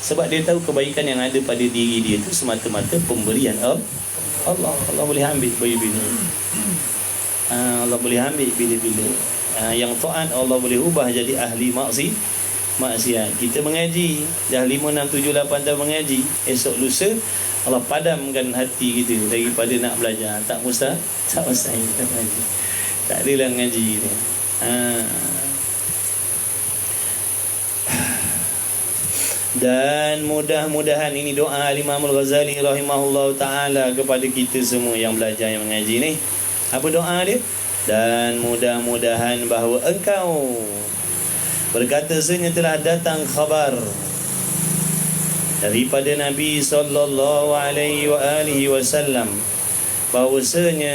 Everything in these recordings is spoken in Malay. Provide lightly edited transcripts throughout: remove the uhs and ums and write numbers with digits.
Sebab dia tahu kebaikan yang ada pada diri dia tu semata-mata pemberian Allah. Allah boleh ambil bila-bila. Allah boleh ambil bila-bila. Yang taat Allah boleh ubah jadi ahli maksiat. Kita mengaji dah 5, 6, 7, 8 tahun mengaji, esok lusa Allah padamkan hati kita daripada nak belajar. Tak mustahil kita mengaji. Tak adalah mengaji ni. Dan mudah-mudahan ini doa Imam Al-Ghazali rahimahullah ta'ala kepada kita semua yang belajar, yang mengaji ni. Apa doa dia? Dan mudah-mudahan bahawa engkau berkata sesungguhnya telah datang khabar daripada Nabi sallallahu alaihi wasallam bahawasanya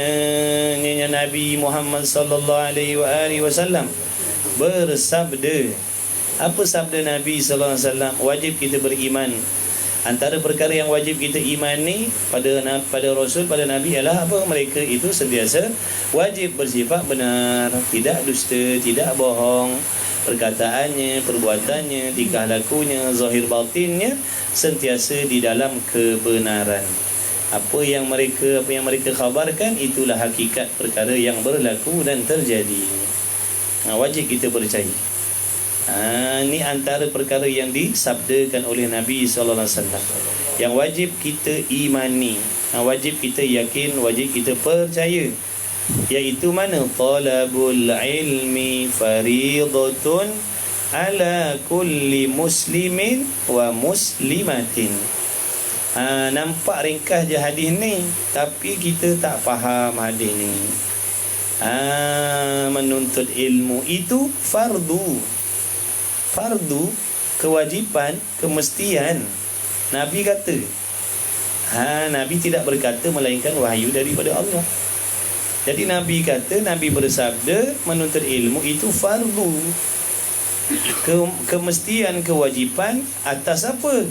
Nabi Muhammad sallallahu alaihi wasallam bersabda. Apa sabda Nabi sallallahu alaihi wasallam? Wajib kita beriman. Antara perkara yang wajib kita imani pada Rasul, pada Nabi ialah apa? Mereka itu sentiasa wajib bersifat benar, tidak dusta, tidak bohong. Perkataannya, perbuatannya, tingkah lakunya, zahir batinnya sentiasa di dalam kebenaran. Apa yang mereka khabarkan itulah hakikat perkara yang berlaku dan terjadi. Wajib kita percaya. Ini antara perkara yang disabdakan oleh Nabi sallallahu alaihi wasallam yang wajib kita imani, wajib kita yakin, wajib kita percaya, iaitu mana? Talabul ilmi fariidatun ala kulli muslimin wa muslimatin. Nampak ringkas je hadis ni, tapi kita tak faham hadis ni. Menuntut ilmu itu fardu, kewajipan, kemestian. Nabi kata. Nabi tidak berkata melainkan wahyu daripada Allah. Jadi Nabi kata, Nabi bersabda, menuntut ilmu itu fardu. Kemestian, kewajipan atas apa?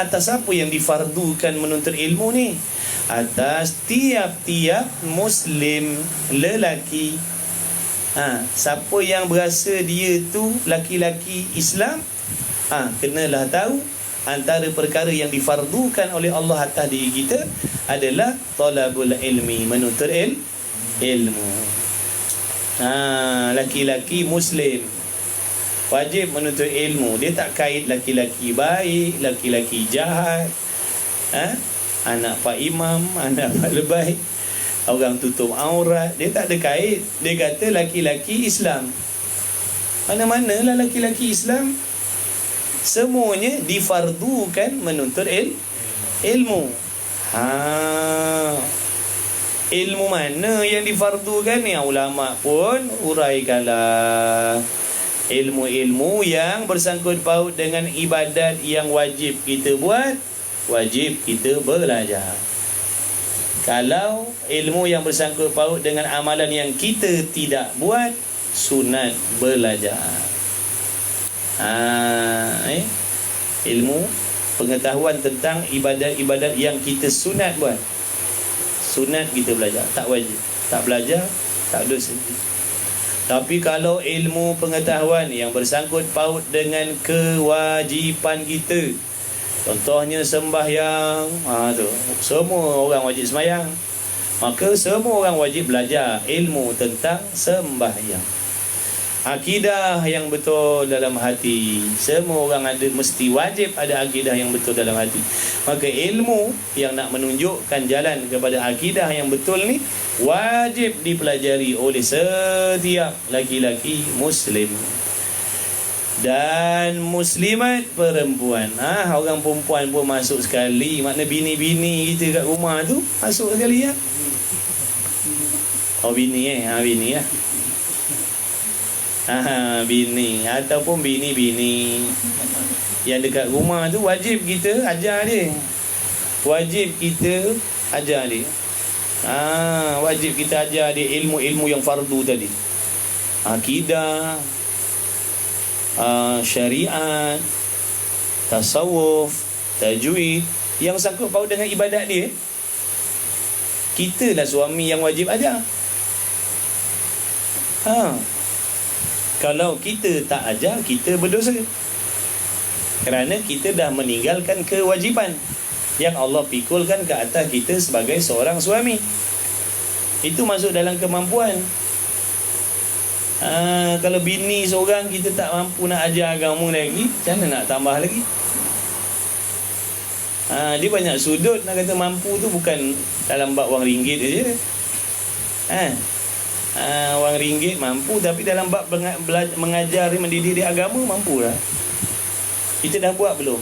Atas apa yang difardukan menuntut ilmu ni? Atas tiap-tiap muslim lelaki. Siapa yang berasa dia tu laki-laki Islam, kenalah tahu antara perkara yang difardukan oleh Allah atas diri kita adalah talabul ilmi, menuntut ilmu. Laki-laki Muslim wajib menuntut ilmu. Dia tak kait laki-laki baik, laki-laki jahat, anak Pak Imam, anak Pak Lebay, orang tutup aurat. Dia tak ada kait. Dia kata laki-laki Islam. Mana-manalah laki-laki Islam, semuanya difardukan menuntut ilmu. Ilmu mana yang difardukan ni? Ulama pun uraikanlah. Ilmu-ilmu yang bersangkut paut dengan ibadat yang wajib kita buat, wajib kita belajar. Kalau ilmu yang bersangkut paut dengan amalan yang kita tidak buat, sunat belajar. Ilmu pengetahuan tentang ibadat-ibadat yang kita sunat buat, sunat kita belajar, tak wajib. Tak belajar, tak dosa. Tapi kalau ilmu pengetahuan yang bersangkut paut dengan kewajipan kita, contohnya sembahyang, tu semua orang wajib sembahyang, maka semua orang wajib belajar ilmu tentang sembahyang. Akidah yang betul dalam hati, semua orang mesti wajib ada akidah yang betul dalam hati. Maka ilmu yang nak menunjukkan jalan kepada akidah yang betul ni wajib dipelajari oleh setiap laki-laki Muslim dan muslimat perempuan. Orang perempuan pun masuk sekali. Makna bini-bini kita kat rumah tu masuk sekali ya. Bini bini ya. Bini ataupun bini-bini yang dekat rumah tu wajib kita ajar dia. Wajib kita ajar dia. Wajib kita ajar dia ilmu-ilmu yang fardu tadi. Akidah, syariat, tasawuf, tajwid, yang sangkut paut dengan ibadat dia. Kitalah suami yang wajib ajar. Kalau kita tak ajar, kita berdosa. Kerana kita dah meninggalkan kewajipan yang Allah pikulkan ke atas kita sebagai seorang suami. Itu masuk dalam kemampuan. Kalau bini seorang kita tak mampu nak ajar agama lagi, macam mana nak tambah lagi? Dia banyak sudut nak kata mampu tu bukan dalam bab wang ringgit aja. Wang ringgit mampu, tapi dalam bab mengajar, mendidik dia agama mampu lah. Kita dah buat belum?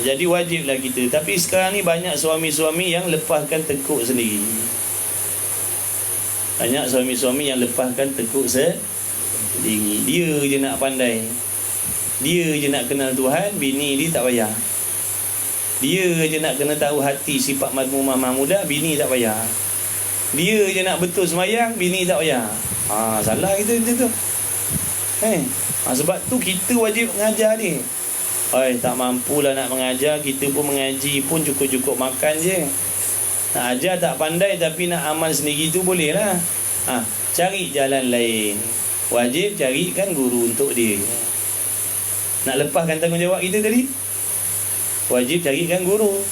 Jadi wajiblah kita. Tapi sekarang ni banyak suami-suami yang lepaskan tekuk sendiri. Banyak suami-suami yang lepaskan tekuk sendiri. Dia je nak pandai, dia je nak kenal Tuhan, bini dia tak payah. Dia je nak kena tahu hati sifat madmumah mahmudah, bini tak payah. Dia je nak betul semayang, bini tak payah. Salah kita macam tu. Sebab tu kita wajib mengajar dia. Tak mampulah nak mengajar, kita pun mengaji pun cukup-cukup makan je. Nak ajar tak pandai tapi nak amal sendiri tu boleh lah. Cari jalan lain. Wajib carikan guru untuk dia. Nak lepaskan tanggungjawab kita tadi, wajib carikan guru.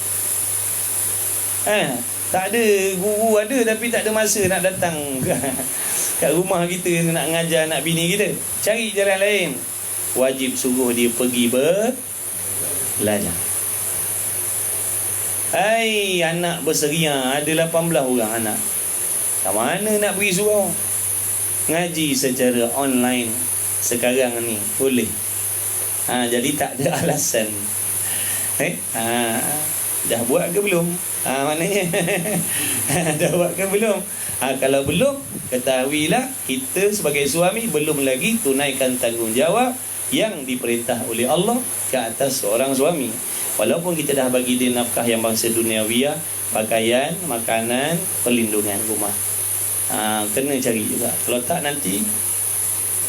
Tak ada guru, ada tapi tak ada masa nak datang kat rumah kita nak mengajar anak bini kita. Cari jalan lain. Wajib suruh dia pergi belajar. Anak berseria, ada 18 orang anak. Kat mana nak pergi surau? Ngaji secara online sekarang ni boleh. Jadi tak ada alasan. Dah buat ke belum? Maknanya dah buat ke belum? Kalau belum, ketahuilah kita sebagai suami belum lagi tunaikan tanggungjawab yang diperintah oleh Allah ke atas seorang suami. Walaupun kita dah bagi dia nafkah yang bangsa duniawiah, pakaian, makanan, perlindungan rumah, kena cari juga. Kalau tak nanti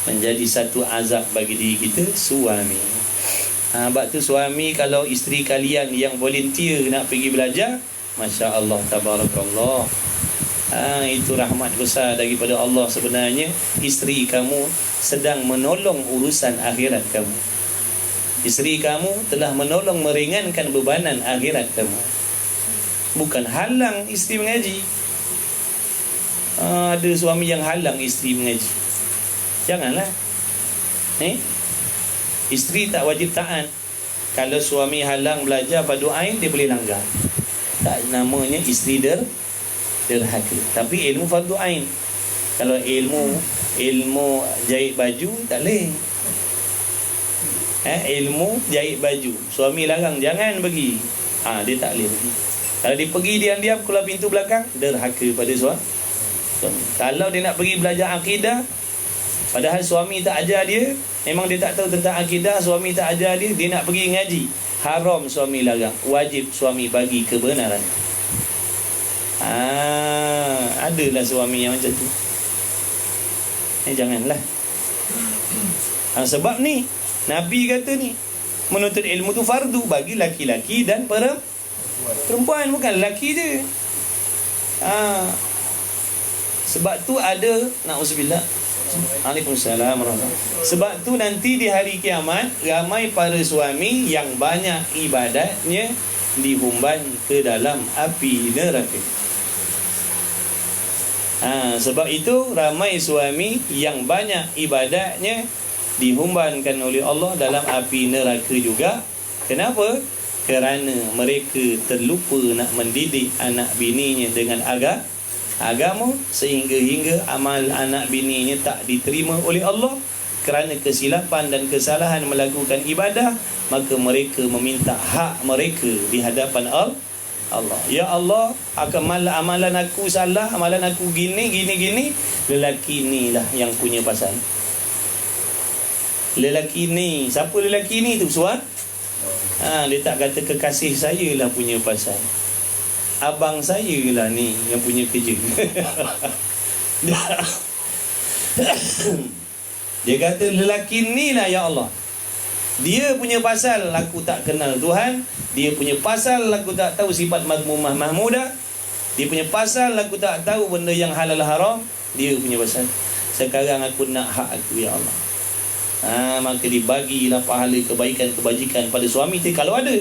menjadi satu azab bagi diri kita suami. Sebab tu suami, kalau isteri kalian yang volunteer nak pergi belajar, Masya Allah, tabarakallah, itu rahmat besar daripada Allah. Sebenarnya isteri kamu sedang menolong urusan akhirat kamu. Isteri kamu telah menolong meringankan bebanan akhirat kamu, bukan halang isteri mengaji. Ada suami yang halang isteri mengaji. Janganlah. Isteri tak wajib taat. Kalau suami halang belajar fardu ain, dia boleh langgar. Tak, namanya isteri derhaka. Tapi ilmu fardu ain. Kalau ilmu jahit baju tak boleh. Ilmu jahit baju, suami larang jangan pergi, dia tak boleh pergi. Kalau dia pergi diam-diam keluar pintu belakang, derhaka pada suami. Kalau dia nak pergi belajar akidah, padahal suami tak ajar dia, memang dia tak tahu tentang akidah, suami tak ajar dia, dia nak pergi ngaji, haram suami larang, wajib suami bagi kebenaran. Adalah suami yang macam tu. Janganlah. Sebab ni Nabi kata ni, menuntut ilmu tu fardu bagi laki-laki dan perempuan, bukan lelaki je. Sebab tu ada, na'udzubillah, Waalaikumsalam warahmatullahi. Sebab tu nanti di hari kiamat, ramai para suami yang banyak ibadatnya dihumban ke dalam api neraka. Sebab itu ramai suami yang banyak ibadatnya dihumbankan oleh Allah dalam api neraka juga. Kenapa? Kerana mereka terlupa nak mendidik anak bininya dengan agama, sehingga amal anak bininya tak diterima oleh Allah kerana kesilapan dan kesalahan melakukan ibadah. Maka mereka meminta hak mereka di hadapan Allah. Ya Allah, amalan aku salah, amalan aku gini. Lelaki ni lah yang punya pasal. Lelaki ni, siapa lelaki ni tu? Dia tak kata kekasih saya lah punya pasal, abang saya lah ni yang punya kerja. Dia kata lelaki ni lah ya Allah, dia punya pasal aku tak kenal Tuhan, dia punya pasal aku tak tahu sifat madmumah mahmudah, dia punya pasal aku tak tahu benda yang halal haram, dia punya pasal. Sekarang aku nak hak aku ya Allah. Maka dibagilah pahala kebaikan kebajikan pada suami tu kalau ada.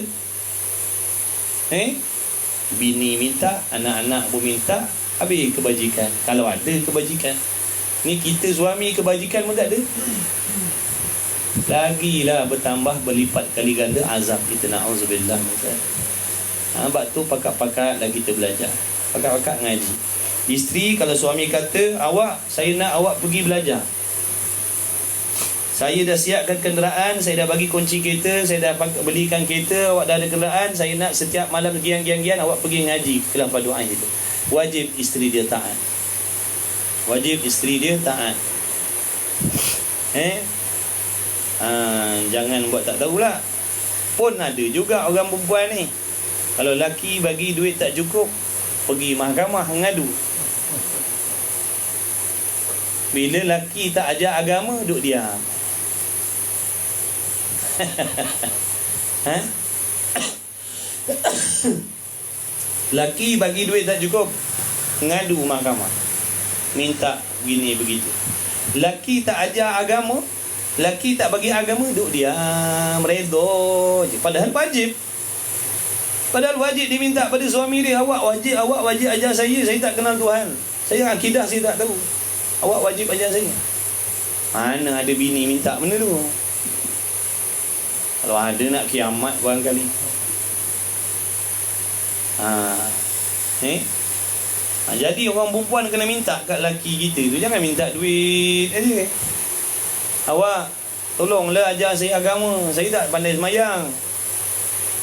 Bini minta, anak-anak pun minta, habis kebajikan. Kalau ada kebajikan. Ni kita suami kebajikan pun tak ada. Lagilah bertambah berlipat kali ganda azab kita, na'udzubillah. Sebab tu pakat-pakat lagi kita belajar. Pakat-pakat ngaji. Isteri kalau suami kata, saya nak awak pergi belajar. Saya dah siapkan kenderaan, saya dah bagi kunci kereta, saya dah belikan kereta, awak dah ada kenderaan, saya nak setiap malam gian, awak pergi ngaji. Kelam paduan itu. Wajib isteri dia taat. Wajib isteri dia taat. Jangan buat tak tahulah. Pun ada juga orang perempuan ni, kalau laki bagi duit tak cukup, pergi mahkamah ngadu. Bila laki tak ajar agama, duduk diam. Laki bagi duit tak cukup, ngadu mahkamah, minta gini begitu. Laki tak ajar agama, laki tak bagi agama, duduk diam, redha je. Padahal wajib diminta pada suami dia. Awak wajib ajar saya tak kenal Tuhan, saya akidah saya tak tahu, awak wajib ajar saya. Mana ada bini minta benda tu? Kalau ada nak kiamat barangkali. Jadi orang perempuan kena minta kat laki kita tu, jangan minta duit aja. Awak tolonglah ajar saya agama, saya tak pandai semayang.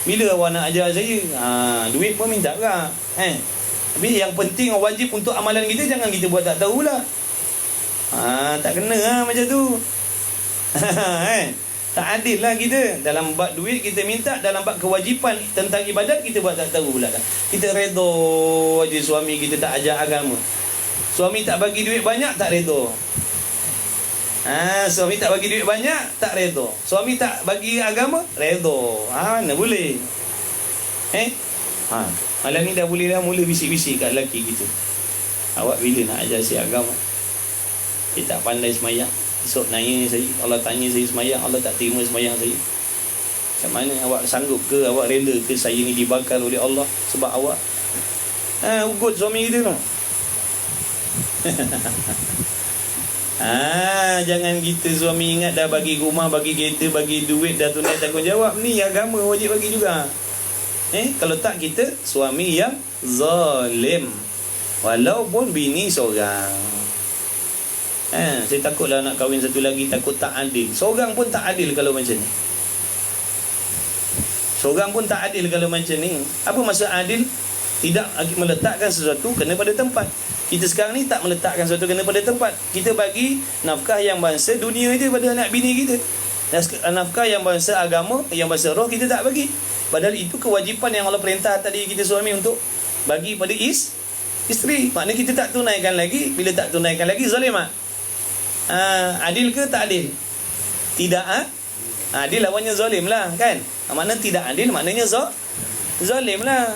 Bila awak nak ajar saya? Duit pun minta ke? Tapi yang penting wajib untuk amalan kita, jangan kita buat tak tahulah. Tak kena macam tu. Tak adil lah kita. Dalam bab duit kita minta, dalam bab kewajipan tentang ibadat kita buat tak tahu pula. Kita redha je suami kita tak ajar agama. Suami tak bagi duit banyak, tak redha. Suami tak bagi duit banyak, tak redha. Suami tak bagi agama, redha. Mana boleh? Malam ni dah boleh dah mula bisik-bisik kat lelaki kita. Awak bila nak ajar saya agama? Dia tak pandai semayang. Esok nanya saya, Allah tanya saya semayang, Allah tak terima semayang saya. Macam mana awak sanggup ke, awak rela ke saya ni dibakar oleh Allah sebab awak? Ugut suami kita tu. Jangan kita suami ingat dah bagi rumah, bagi kereta, bagi duit, dah tunai tanggungjawab. Ni agama wajib bagi juga. Kalau tak, kita suami yang zalim, walaupun bini seorang. Saya takutlah nak kahwin satu lagi, takut tak adil. Seorang pun tak adil kalau macam ni. Seorang pun tak adil kalau macam ni. Apa maksud adil? Tidak meletakkan sesuatu kena pada tempat. Kita sekarang ni tak meletakkan sesuatu kena pada tempat. Kita bagi nafkah yang bangsa dunia je pada anak bini kita. Nafkah yang bangsa agama, yang bangsa roh, kita tak bagi. Padahal itu kewajipan yang Allah perintah tadi kita suami untuk bagi pada isteri. Maknanya kita tak tunaikan lagi. Bila tak tunaikan lagi, zalim tak? Adil ke tak adil? Tidak. Adil lawannya zalim lah kan. Maknanya tidak adil, maknanya zalim lah.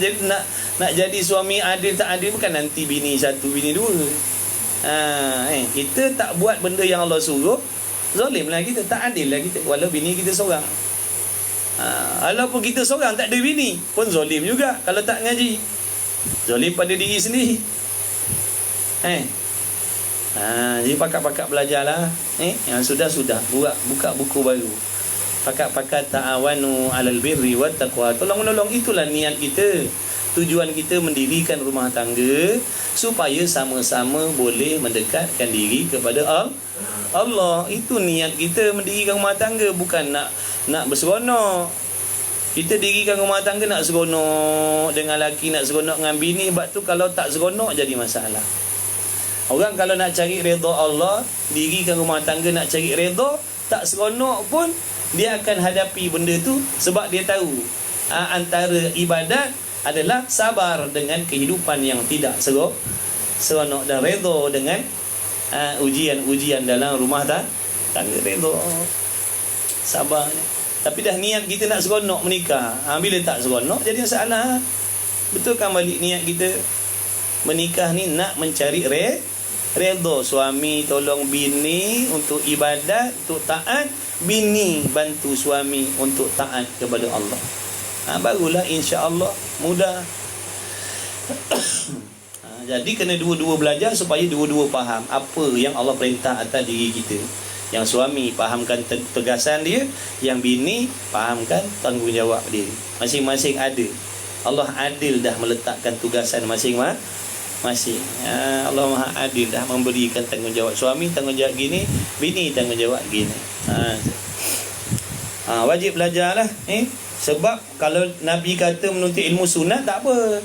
Jadi nak jadi suami adil tak adil bukan nanti bini satu bini dua. Kita tak buat benda yang Allah suruh, zalim lah kita, tak adil lah kita. Walau bini kita seorang. Walaupun kita seorang tak ada bini pun zalim juga kalau tak ngaji. Zalim pada diri sendiri. Jadi pakat-pakat belajarlah. Yang sudah buka buku baru. Pakat-pakat ta'awanu 'alal birri wat taqwa. Tolong-menolong, itulah niat kita. Tujuan kita mendirikan rumah tangga supaya sama-sama boleh mendekatkan diri kepada Allah. Itu niat kita mendirikan rumah tangga, bukan nak berseronok. Kita dirikan rumah tangga nak seronok dengan laki, nak seronok dengan bini. Sebab tu kalau tak seronok jadi masalah. Orang kalau nak cari redha Allah, dirikan rumah tangga nak cari redha, tak seronok pun dia akan hadapi benda tu. Sebab dia tahu antara ibadat adalah sabar dengan kehidupan yang tidak seronok, dan redha dengan ujian-ujian dalam rumah tangga. Redha, sabar. Tapi dah niat kita nak seronok menikah, bila tak seronok jadi masalah. Betul kan balik niat kita menikah ni nak mencari Redha suami tolong bini untuk ibadat, untuk taat, bini bantu suami untuk taat kepada Allah. Barulah insya-Allah mudah. Jadi kena dua-dua belajar supaya dua-dua faham apa yang Allah perintah atas diri kita. Yang suami fahamkan tegasan dia, yang bini fahamkan tanggungjawab dia. Masing-masing ada. Allah adil dah meletakkan tugasan masing-masing. Allah Maha adil dah memberikan tanggungjawab. Suami tanggungjawab gini, bini tanggungjawab gini. Wajib belajarlah. Sebab kalau Nabi kata menuntut ilmu sunat tak apa.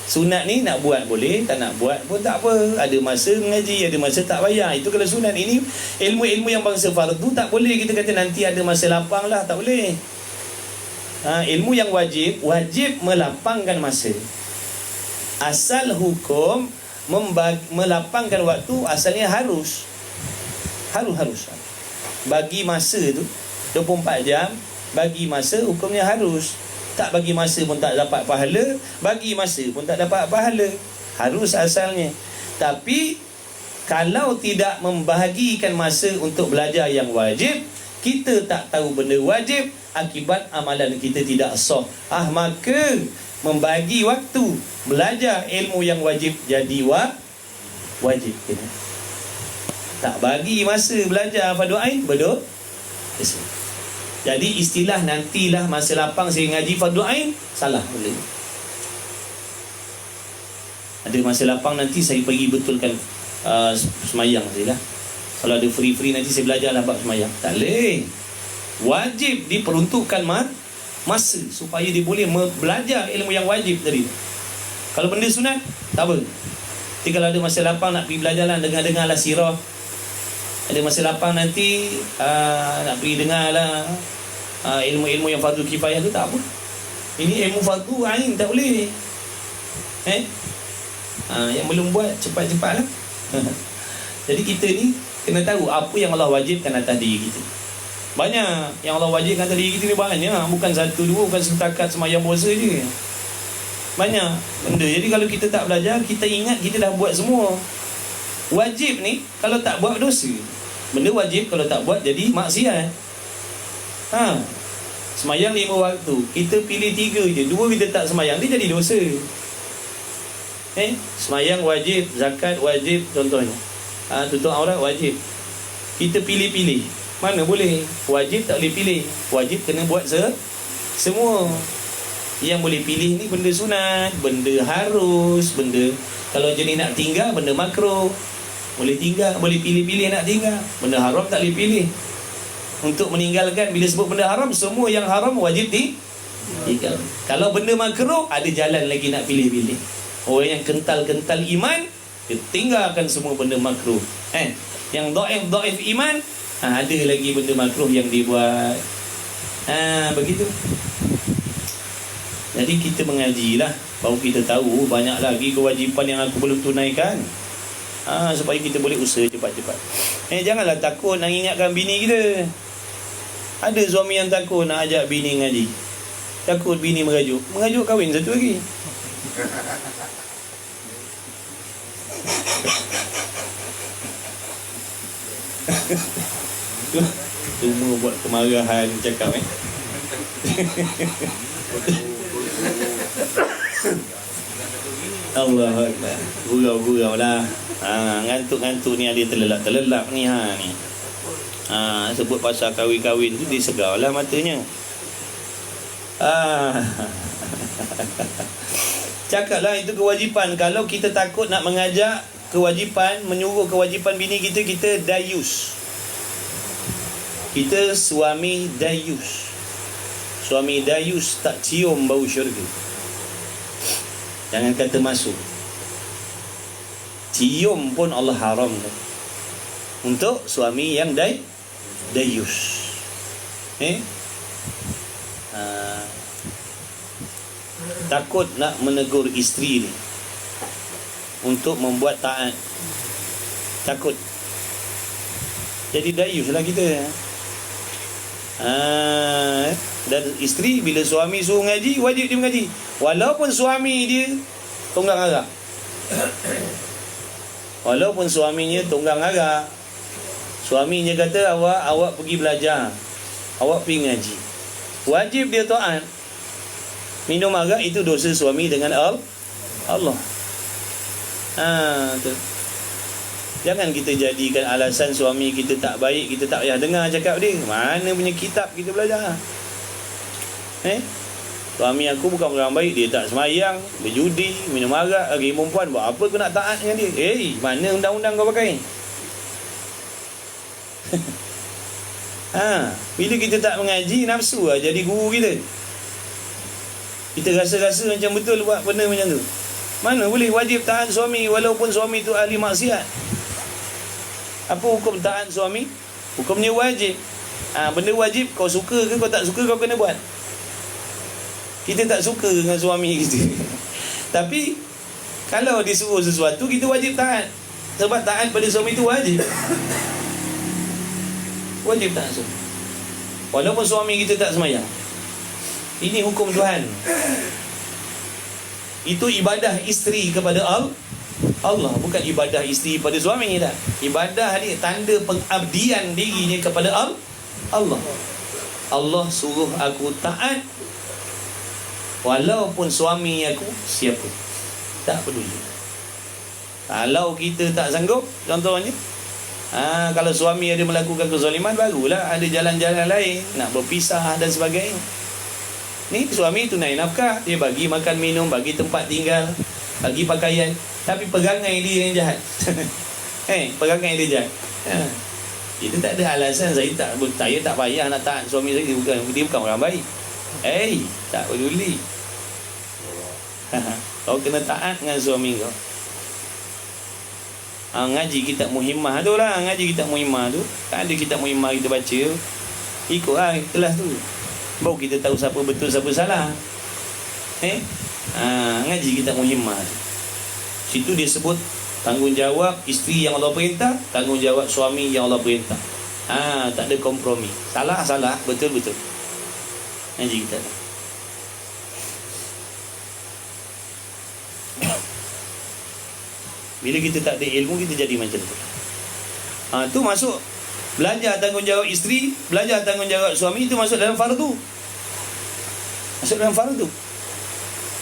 Sunat ni nak buat boleh, tak nak buat pun tak apa. Ada masa mengaji, ada masa tak payah. Itu kalau sunat. Ini ilmu-ilmu yang bangsa fardu tak boleh kita kata nanti ada masa lapang lah, tak boleh. Ilmu yang wajib melapangkan masa. Asal hukum melapangkan waktu asalnya harus bagi masa tu 24 jam. Bagi masa hukumnya harus. Tak bagi masa pun tak dapat pahala, bagi masa pun tak dapat pahala. Harus asalnya. Tapi kalau tidak membahagikan masa untuk belajar yang wajib, kita tak tahu benda wajib, akibat amalan kita tidak sah. Maka membagi waktu belajar ilmu yang wajib jadi wajib. Tak bagi masa belajar fardu ain, berdosa. Jadi istilah nantilah masa lapang saya ngaji fardu ain, salah boleh. Ada masa lapang nanti saya pergi betulkan semayang saya lah. Kalau ada free nanti saya belajarlah bab semayang. Tak boleh. Wajib diperuntukkan masa supaya dia boleh belajar ilmu yang wajib tadi. Kalau benda sunat, tak apa. Nanti kalau ada masa lapang nak pergi belajarlah, dengar-dengarlah sirah. Ada masa lapang nanti nak pergi dengarlah ilmu-ilmu yang fardu kifayah tu, tak apa. Ini ilmu fardu ain tak boleh. Yang belum buat cepat-cepat lah. Jadi kita ni kena tahu apa yang Allah wajibkan atas diri kita. Banyak yang Allah wajibkan atas diri kita ni, banyak. Bukan satu dua, bukan setakat semayang puasa je. Banyak benda. Jadi kalau kita tak belajar, kita ingat kita dah buat semua. Wajib ni kalau tak buat dosa. Benda wajib kalau tak buat jadi maksiat. Semayang 5 waktu, kita pilih 3 je, 2 kita tak semayang, dia jadi dosa. Semayang wajib, zakat wajib contohnya, tutup aurat wajib. Kita pilih-pilih, mana boleh. Wajib tak boleh pilih. Wajib kena buat semua. Yang boleh pilih ni benda sunat, benda harus, benda kalau jenis nak tinggal, benda makruh boleh tinggal, boleh pilih-pilih nak tinggal. Benda haram tak boleh pilih. Untuk meninggalkan, bila sebut benda haram, semua yang haram wajib tinggal. Kalau benda makruh, ada jalan lagi nak pilih-pilih. Orang yang kental-kental iman, dia tinggalkan semua benda makruh. Yang dhaif iman, ada lagi benda makruh yang dibuat. Begitu. Jadi kita mengajilah, baru kita tahu banyak lagi kewajipan yang aku belum tunaikan. Supaya kita boleh usaha cepat-cepat. Janganlah takut nak ingatkan bini kita. Ada suami yang takut nak ajak bini ngaji. Takut bini merajuk kahwin satu lagi. Semua buat kemarahan cakap Allah Akbar. Gurau-gurau lah. Ngantuk-ngantuk ni ada terlelap-terlelap ni ni. Sebut pasal kahwin-kahwin tu dia segar lah matanya. Cakaplah itu kewajipan. Kalau kita takut nak mengajak kewajipan, menyuruh kewajipan bini kita, kita dayus. Kita suami dayus. Suami dayus tak cium bau syurga. Jangan kata masuk. Cium pun Allah haramkan untuk suami yang dayus. Takut nak menegur isteri ni untuk membuat taat. Takut. Jadi dayus lah kita. Dan isteri bila suami suruh ngaji, wajib dia mengaji. Walaupun suami dia tunggang arak. Walaupun suaminya tunggang arak, suaminya kata awak pergi belajar, awak pergi ngaji, wajib dia taat. Minum arak itu dosa suami dengan Allah. Tu. Jangan kita jadikan alasan suami kita tak baik, kita tak payah dengar cakap dia. Mana punya kitab kita belajar? Suami aku bukan orang baik, dia tak semayang, berjudi, minum arak, lagi perempuan, buat apa aku nak taat dengan dia? Mana undang-undang kau pakai? Bila kita tak mengaji, nafsu lah jadi guru kita. Kita rasa-rasa macam betul buat benda macam tu. Mana boleh wajib taat suami walaupun suami tu ahli maksiat. Apa hukum taat suami? Hukumnya wajib. Benda wajib, kau suka ke kau tak suka, kau kena buat. Kita tak suka dengan suami kita, tapi kalau disuruh sesuatu, kita wajib taat. Sebab taat pada suami itu wajib. Wajib taat suami, walaupun suami kita tak semayang. Ini hukum Tuhan. Itu ibadah isteri kepada Allah, bukan ibadah isteri pada suami tak. Ibadah ni tanda pengabdian dirinya kepada Allah. Allah suruh aku taat walaupun suami aku siapa, tak peduli. Kalau kita tak sanggup, contohnya kalau suami ada melakukan kezaliman, barulah ada jalan-jalan lain nak berpisah dan sebagainya. Ni suami tu naik nafkah, dia bagi makan minum, bagi tempat tinggal, bagi pakaian, tapi perangai dia yang jahat. Perangai dia jahat. Itu tak ada alasan saya tak payah nak taat suami saya. Dia bukan orang baik. Tak peduli. Kau kena taat dengan suami kau. Ngaji kitab muhimmah tu lah. Ngaji kitab muhimmah tu, tak ada kitab muhimmah kita baca, ikut lah kelas tu, baru kita tahu siapa betul siapa salah. Ngaji kitab muhimmah tu, situ dia sebut tanggungjawab isteri yang Allah perintah, tanggungjawab suami yang Allah perintah. Tak ada kompromi. Salah, betul. Ngaji kita. Bila kita tak ada ilmu, kita jadi macam tu. Tu masuk belajar tanggungjawab isteri, belajar tanggungjawab suami, itu masuk dalam fardu.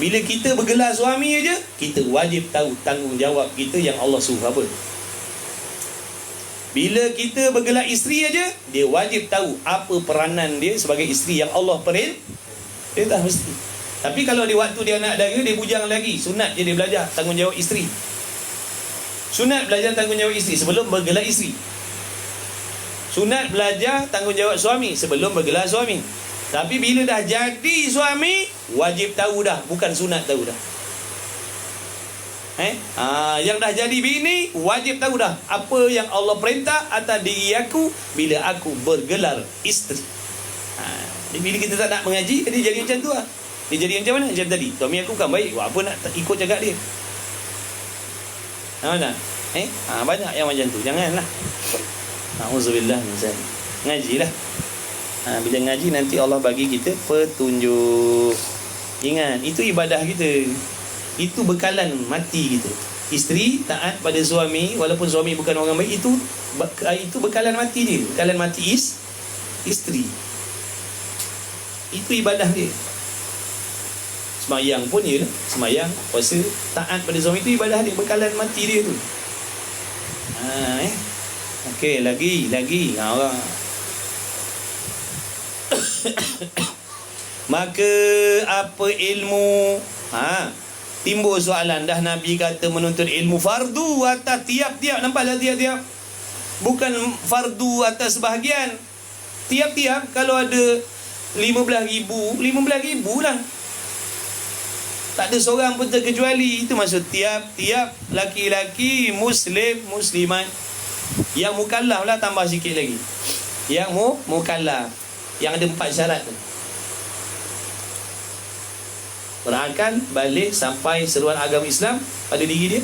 Bila kita bergelar suami aja, kita wajib tahu tanggungjawab kita yang Allah suruh apa. Bila kita bergelar isteri aja, dia wajib tahu apa peranan dia sebagai isteri yang Allah perintah mesti. Tapi kalau di waktu dia anak dara, dia bujang lagi, sunat je dia belajar tanggungjawab isteri. Sunat belajar tanggungjawab isteri sebelum bergelar isteri. Sunat belajar tanggungjawab suami sebelum bergelar suami. Tapi bila dah jadi suami, wajib tahu dah, bukan sunat tahu dah. Yang dah jadi bini, wajib tahu dah apa yang Allah perintah atas diri aku bila aku bergelar isteri. Bila kita tak nak mengaji, dia jadi macam tu lah. Dia jadi macam mana? Macam tadi, suami aku kan baik, buat apa nak ikut cakap dia? Banyak yang macam tu. Janganlah. Auzubillah min zalik. Ngajilah. Bila ngaji, nanti Allah bagi kita petunjuk. Ingat, itu ibadah kita. Itu bekalan mati kita. Isteri taat pada suami walaupun suami bukan orang baik, itu bekalan mati dia. Bekalan mati isteri. Itu ibadah dia. Semayang pun ya, semayang, puasa, taat pada suami, itu ibadah dia, bekalan mati dia tu. Okey, lagi orang. Maka apa ilmu? Timbul soalan, dah Nabi kata menuntut ilmu fardu atas tiap-tiap, nampaklah tiap-tiap, bukan fardu atas sebahagian. Tiap-tiap, kalau ada 15,000 lah. Tak ada seorang pun terkecuali. Itu maksud tiap-tiap laki-laki muslimat yang mukallaf lah, tambah sikit lagi, yang mukallaf, yang ada 4 syarat tu. Berakal, balik, sampai seruan agama Islam pada diri dia,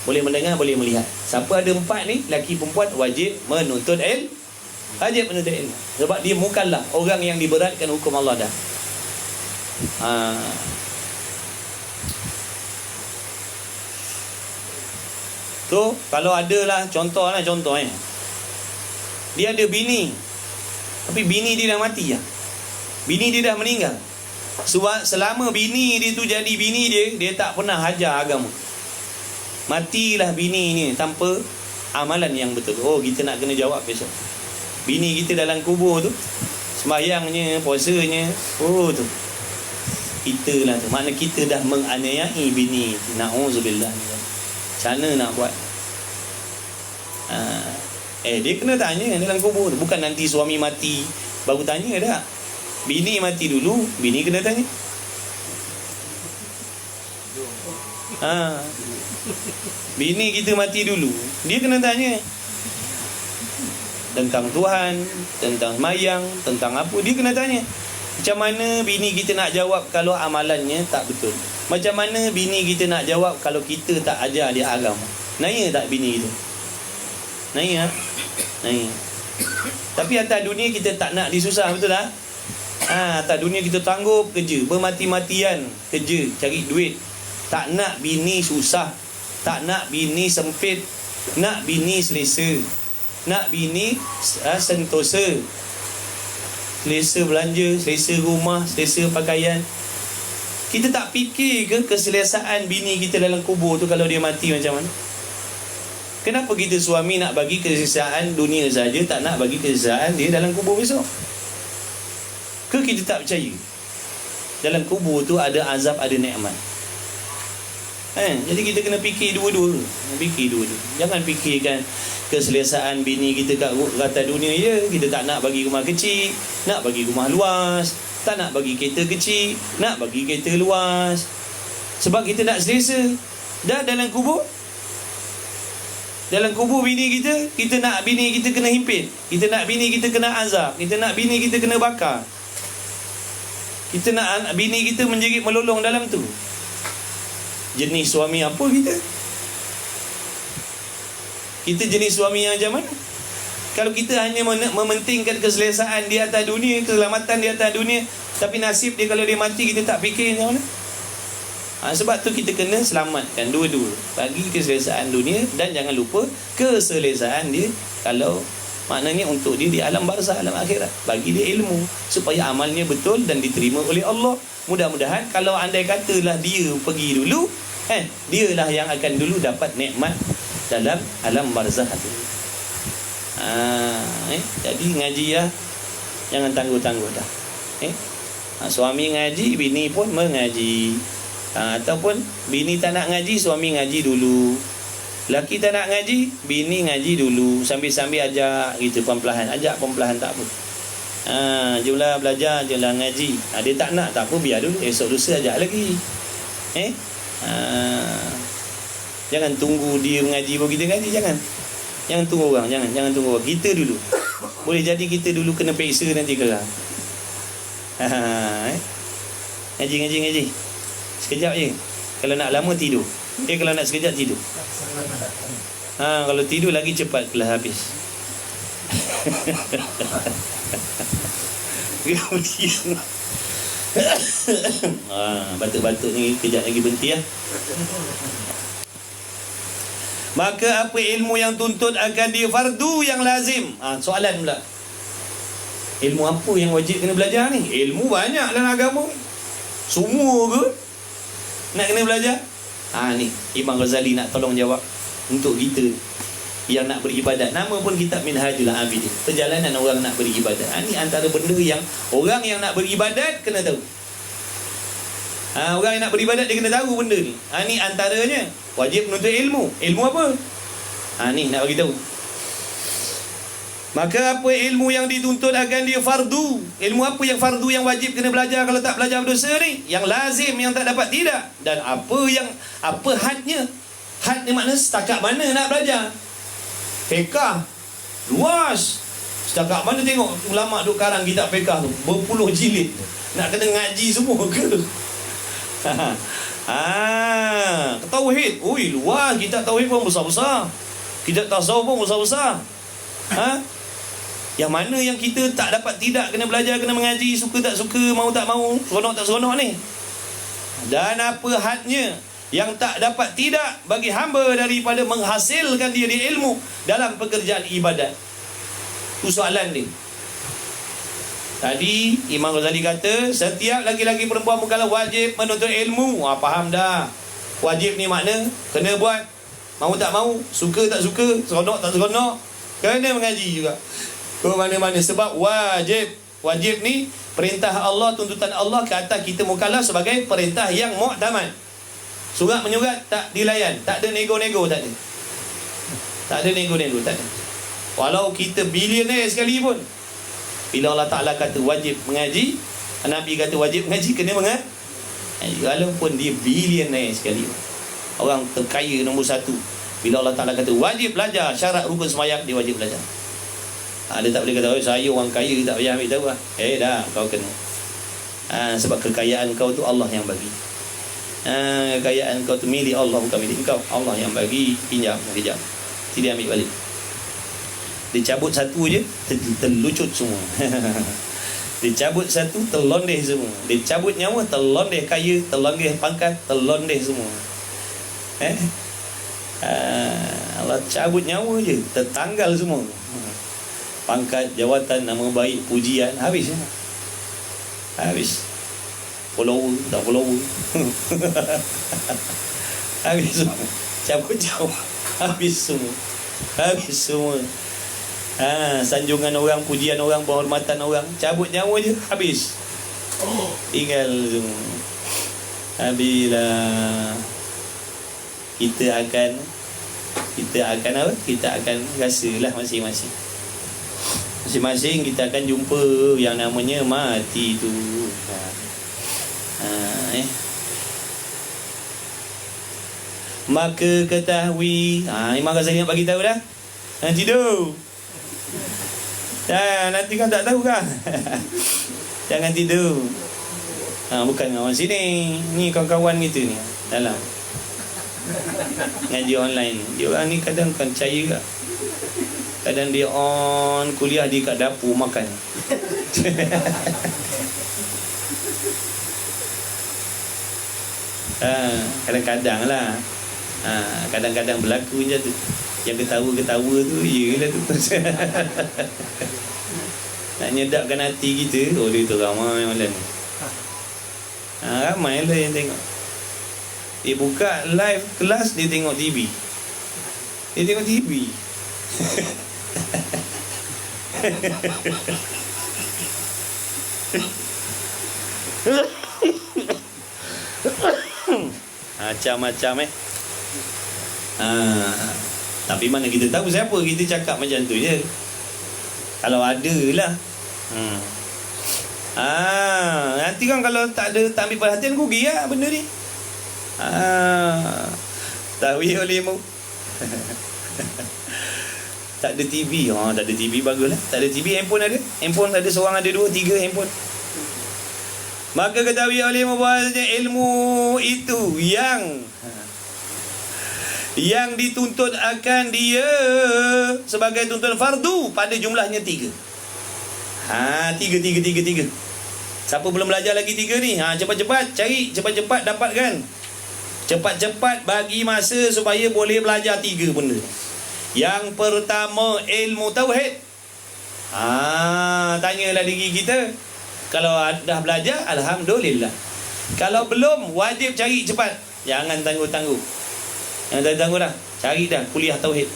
boleh mendengar, boleh melihat. Siapa ada 4 ni, laki perempuan, wajib menuntut ilmu. Sebab dia mukallaf, orang yang diberatkan hukum Allah dah. Tu kalau ada lah contoh dia ada bini, tapi bini dia dah mati lah. Bini dia dah meninggal. Sebab selama bini dia tu jadi bini dia tak pernah ajar agama. Matilah bini ni tanpa amalan yang betul. Oh, kita nak kena jawab besok. Bini kita dalam kubur tu, sembahyangnya, puasanya, oh tu, kita lah tu. Makna kita dah menganiayai bini. Na'udzubillah. Macam mana nak buat? Dia kena tanya dalam kubur. Bukan nanti suami mati baru tanya dah. Bini mati dulu, bini kena tanya. Bini kita mati dulu, dia kena tanya tentang Tuhan, tentang mayang, tentang apa, dia kena tanya. Macam mana bini kita nak jawab kalau amalannya tak betul? Macam mana bini kita nak jawab kalau kita tak ajar dia agama? Naya tak bini kita? Naya. Tapi atas dunia kita tak nak disusah, betul tak? Atas dunia kita tanggup kerja, bermati-matian kerja, cari duit. Tak nak bini susah, tak nak bini sempit, nak bini selesa, nak bini sentosa, selesa belanja, selesa rumah, selesa pakaian. Kita tak fikir ke keselesaan bini kita dalam kubur tu kalau dia mati macam mana? Kenapa kita suami nak bagi keselesaan dunia saja, tak nak bagi keselesaan dia dalam kubur besok? Ke kita tak percaya dalam kubur tu ada azab, ada nikmat? Jadi kita kena fikir dua-dua. Jangan fikirkan keselesaan bini kita kat atas dunia je. Kita tak nak bagi rumah kecil, nak bagi rumah luas, tak nak bagi kereta kecil, nak bagi kereta luas. Sebab kita nak selesa. Dah dalam kubur bini kita nak bini kita kena himpit, kita nak bini kita kena azab, kita nak bini kita kena bakar, kita nak bini kita menjerit melolong dalam tu. Jenis suami apa kita? Kita jenis suami yang macam mana? Kalau kita hanya mementingkan keselesaan di atas dunia, keselamatan di atas dunia, tapi nasib dia kalau dia mati kita tak fikir macam mana? Sebab tu kita kena selamatkan dua-dua, bagi keselesaan dunia dan jangan lupa keselesaan dia kalau maknanya untuk dia di alam barzah, alam akhirat. Bagi dia ilmu supaya amalnya betul dan diterima oleh Allah. Mudah-mudahan kalau andai katalah dia pergi dulu, dialah yang akan dulu dapat nikmat dalam alam barzah tu. Jadi ngaji lah, jangan tangguh-tangguh dah. Suami ngaji, bini pun mengaji. Ataupun bini tak nak ngaji, suami ngaji dulu. Laki tak nak ngaji, bini ngaji dulu. Sambil-sambil ajak gitu, perlahan-lahan. Ajak perlahan tak apa. Jumlah belajar, jumlah ngaji. Dia tak nak, tak apa, biar dulu. Esok lusa ajak lagi. Jangan tunggu dia mengaji baru kita ngaji. Jangan tunggu orang. Jangan tunggu orang. Kita dulu. Boleh jadi kita dulu kena peksa nanti kelar. Ngaji. Sekejap je. Kalau nak lama tidur. Kalau nak sekejap tidur. Kalau tidur lagi cepat kelar habis. Batuk-batuk ni kejap lagi berhenti ya. Maka apa ilmu yang tuntut akan dia fardu yang lazim? Soalan pula. Ilmu apa yang wajib kena belajar ni? Ilmu banyak dalam agama. Semua ke nak kena belajar? Ni Imam Ghazali nak tolong jawab untuk kita yang nak beribadat. Nama pun kitab Minhajul Abidin, perjalanan orang nak beribadat. Ni antara benda yang orang yang nak beribadat kena tahu. Orang yang nak beribadat dia kena tahu benda ni. Ni antaranya wajib menuntut ilmu. Ilmu apa? Ni nak bagi tahu. Maka apa ilmu yang dituntut akan dia fardu? Ilmu apa yang fardu yang wajib kena belajar? Kalau tak belajar berdosa ni? Yang lazim, yang tak dapat tidak? Dan apa hadnya? Had ni makna setakat mana nak belajar? Fiqah luas. Setakat mana tengok ulama duk karang kitab fiqah tu berpuluh jilid. Nak kena ngaji semua ke? Tauhid. Luas. Kitab tauhid pun besar-besar. Kitab tasawuf pun besar-besar. Yang mana yang kita tak dapat tidak kena belajar, kena mengaji, suka tak suka, mau tak mau, seronok tak seronok ni. Dan apa hadnya? yang tak dapat tidak bagi hamba daripada menghasilkan dia di ilmu dalam pekerjaan ibadat. Itu soalan dia. Tadi Imam Ghazali kata setiap laki-laki perempuan mukallaf wajib menuntut ilmu. Faham dah. Wajib ni makna kena buat, mau tak mau, suka tak suka, seronok tak seronok, kena mengaji juga ke mana-mana. Sebab wajib ni perintah Allah, tuntutan Allah ke atas kita mukallaf sebagai perintah yang muktamad. Surat menyurat tak dilayan, tak ada nego-nego, tak ada. Tak ada nego-nego, tak ada. Walau kita bilioner sekalipun, bila Allah Ta'ala kata wajib mengaji, Nabi kata wajib mengaji, kena mengaji. Walaupun dia bilioner sekali, orang terkaya nombor satu, bila Allah Ta'ala kata wajib belajar syarat rukun sembahyang, dia wajib belajar. Dia tak boleh kata saya orang kaya tak payah ambil tahu lah. Dah kau kena. Sebab kekayaan kau tu Allah yang bagi. Kekayaan kau tu milik Allah, bukan milik kau. Allah yang bagi. Pinjam sekejap, tidak ambil balik. Dia cabut satu je, terlucut semua. Dia cabut satu, terlondeh semua. Dia cabut nyawa, terlondeh kaya, terlondeh pangkat, terlondeh semua. Allah cabut nyawa je, tertanggal semua. Pangkat, jawatan, nama baik, pujian, habis. Habis. Follower, tak follower. Habis semua. Cabut nyawa, habis semua. Habis semua. Sanjungan orang, pujian orang, penghormatan orang, cabut nyawa je, habis. Tinggal semua. Habislah. Kita akan apa? Kita akan rasalah masing-masing. Masing-masing kita akan jumpa yang namanya mati tu. Maka ketahui, Imam Ghazali nak bagi tahu dah. Tidur. Nanti kan tak tahu kan. Jangan tidur. Bukan kawan sini, ni kawan-kawan kita ni dalam ngaji online. Dia orang ni kadang kan percaya tak, kadang dia on kuliah, dia kat dapur makan. Kadang-kadang lah. Kadang-kadang berlaku je tu. Yang ketawa-ketawa tu, iyalah tu. Nak nyedapkan hati kita. Dia tu ramai malam ni. Ramai lah yang tengok. Dia buka live kelas, dia tengok TV. Dia tengok TV. Macam-macam tapi mana kita tahu siapa kita cakap macam tu je. Kalau ada lah. Nanti kan kalau tak ada, tak ambil perhatian, rugi lah benda ni. Tahu oleh mu. Tak ada TV. Tak ada TV, baguslah. Tak ada TV, handphone ada. Handphone ada seorang, ada dua, tiga handphone. Maka ketahui olehmu bahawasanya ilmu itu yang dituntut akan dia sebagai tuntutan fardu pada jumlahnya 3. Tiga. Siapa belum belajar lagi 3 ni? Cepat-cepat cari, cepat-cepat dapatkan. Cepat-cepat bagi masa supaya boleh belajar 3 benda. Yang pertama, ilmu tauhid. Tanyalah diri kita. Kalau dah belajar, alhamdulillah. Kalau belum, wajib cari cepat. Jangan tangguh-tangguh. Dah cari dah kuliah tauhid.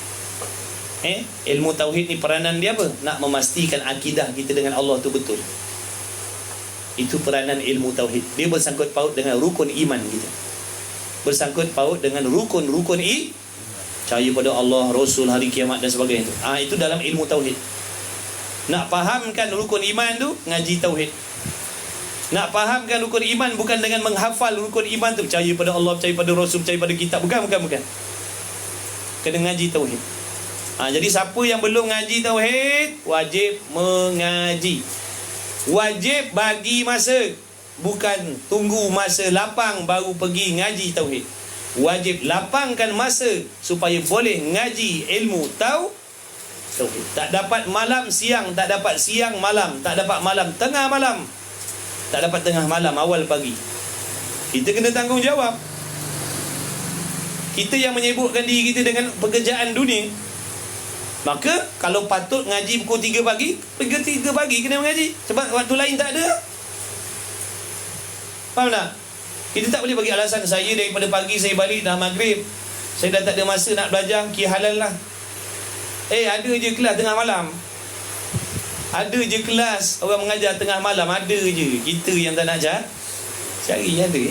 Ilmu tauhid ni peranan dia apa? Nak memastikan akidah kita dengan Allah tu betul. Itu peranan ilmu tauhid. Dia bersangkut paut dengan rukun iman kita. Bersangkut paut dengan rukun-rukun percaya pada Allah, Rasul, hari kiamat dan sebagainya. Itu dalam ilmu tauhid. Nak fahamkan rukun iman tu, ngaji tauhid. Nak fahamkan rukun iman bukan dengan menghafal rukun iman tu, percaya pada Allah, percaya pada Rasul, percaya pada kitab. Bukan. Kena ngaji tauhid. Jadi siapa yang belum ngaji tauhid, wajib mengaji. Wajib bagi masa. Bukan tunggu masa lapang baru pergi ngaji tauhid. Wajib lapangkan masa supaya boleh ngaji ilmu tauhid. Tak dapat malam siang, tak dapat siang malam, tak dapat malam tengah malam, tak dapat tengah malam awal pagi. Kita kena tanggungjawab. kita yang menyibukkan diri kita dengan pekerjaan dunia, maka kalau patut ngaji pukul 3 pagi, pergi 3 pagi kena mengaji. Sebab waktu lain tak ada. Faham tak? Kita tak boleh bagi alasan, saya daripada pagi saya balik dah maghrib, saya dah tak ada masa nak belajar, kira halal lah. Ada je kelas tengah malam. Ada je kelas orang mengajar tengah malam. Ada je. Kita yang tak nak cari ada.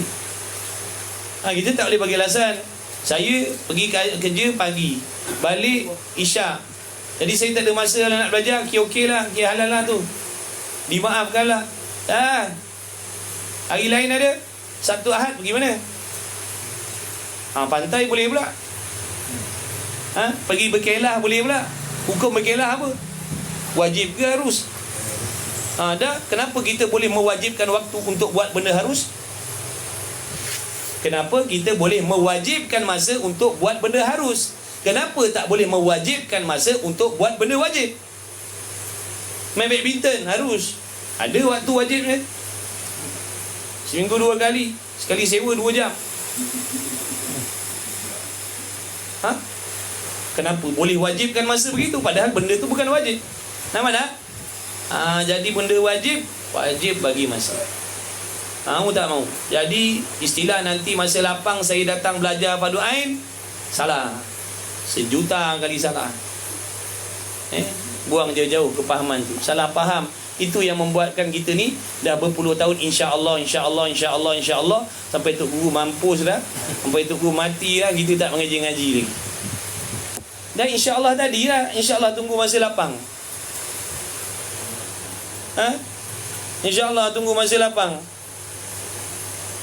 Kita tak boleh bagi alasan, saya pergi kerja pagi, balik isyak, jadi saya tak ada masa nak belajar, okey lah, halal lah tu, dimaafkan lah. Hari lain ada, Sabtu Ahad pergi mana? Pantai boleh pula. Pergi berkelah boleh pula. Hukum berkelah apa? Wajib ke harus? Kenapa kita boleh mewajibkan waktu untuk buat benda harus? Kenapa kita boleh mewajibkan masa untuk buat benda harus? Kenapa tak boleh mewajibkan masa untuk buat benda wajib? Main badminton harus, ada waktu wajibnya. Seminggu 2 kali, sekali sewa 2 jam. Kenapa boleh wajibkan masa begitu, padahal benda tu bukan wajib? Nampak tak? Jadi benda wajib bagi masa. Kamu tak mau. Jadi istilah nanti masa lapang saya datang belajar fardu ain, salah. 1,000,000 kali salah. Buang jauh-jauh kepahaman tu. Salah faham. Itu yang membuatkan kita ni dah berpuluh tahun insya-Allah sampai tok guru mampus dah. Sampai tok guru mati dah, kita tak mengaji-ngaji lagi. Dan insya-Allah tadi lah, insya-Allah tunggu masa lapang. InsyaAllah tunggu masa lapang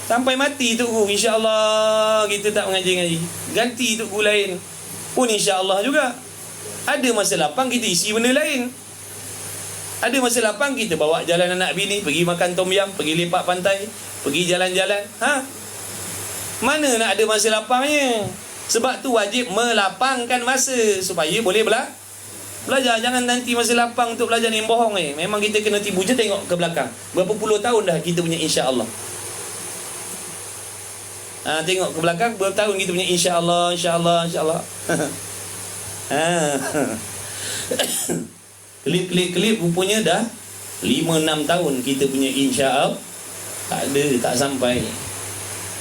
sampai mati tok guru, insya-Allah kita tak mengaji-ngaji, ganti tok guru lain pun insya-Allah juga. Ada masa lapang kita isi benda lain. Ada masa lapang kita bawa jalan anak bini, pergi makan tom yam, pergi lepak pantai, pergi jalan-jalan. Mana nak ada masa lapangnya? Sebab tu wajib melapangkan masa supaya boleh belajar. Jangan nanti masa lapang untuk belajar ni bohong. Memang kita kena tibu je, tengok ke belakang. Berapa puluh tahun dah kita punya insya-Allah. Tengok ke belakang, berapa tahun kita punya insya-Allah. Kelip rupanya dah 5-6 tahun kita punya insya-Allah. Tak sampai.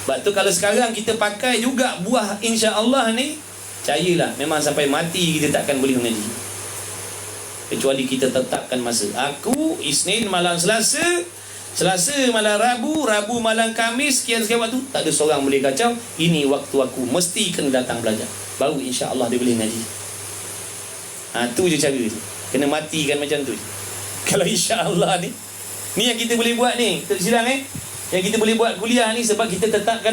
Sebab tu kalau sekarang kita pakai juga buah insya-Allah ni, percayalah memang sampai mati kita takkan boleh mengaji, kecuali kita tetapkan masa. Aku Isnin malam Selasa malam Rabu malam Khamis, sekian waktu, tak ada seorang boleh kacau. Ini waktu aku, mesti kena datang belajar, baru insya-Allah dia boleh ngaji. Tu je cara dia. Kena matikan macam tu. Kalau insya-Allah ni yang kita boleh buat ni, tak silap yang kita boleh buat kuliah ni sebab kita tetapkan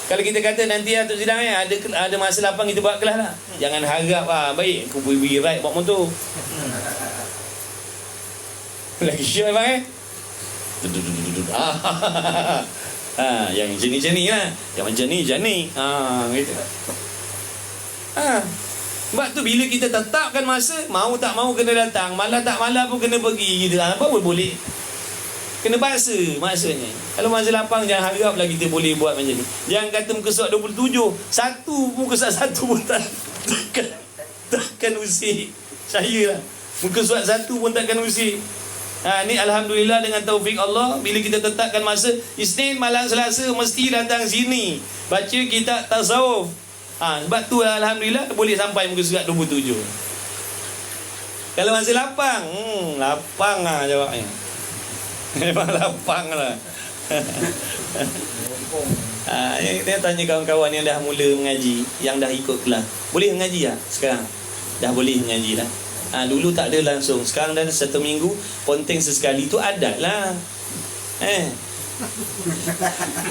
Kalau kita kata nanti Tok Sidang ada masa lapang kita buat kelas lah, jangan harap baik aku beri ride bawa motor. Lagi syok bang yang macam ni lah, yang macam ni gitu. Sebab tu bila kita tetapkan masa, mau tak mau kena datang, malah tak malah pun kena pergi gitu. Apa boleh kena paksa maksudnya. Kalau masa lapang jangan harap lah kita boleh buat macam ni. Jangan kata muka surat 27, muka surat 1 pun takkan usik saya lah. Muka surat 1 pun takkan usik. Ni Alhamdulillah dengan taufik Allah, bila kita tetapkan masa Isnin malam Selasa mesti datang sini baca kitab tasawuf. Sebab tu Alhamdulillah boleh sampai muka surat 27. Kalau masa lapang, lapang lah jawabnya. Memang lapang lah. Dia tanya kawan-kawan yang dah mula mengaji, yang dah ikut kelas, boleh mengaji tak sekarang? Dah boleh mengaji lah. Dulu tak ada langsung, sekarang dah 1 minggu ponteng sesekali tu adat lah.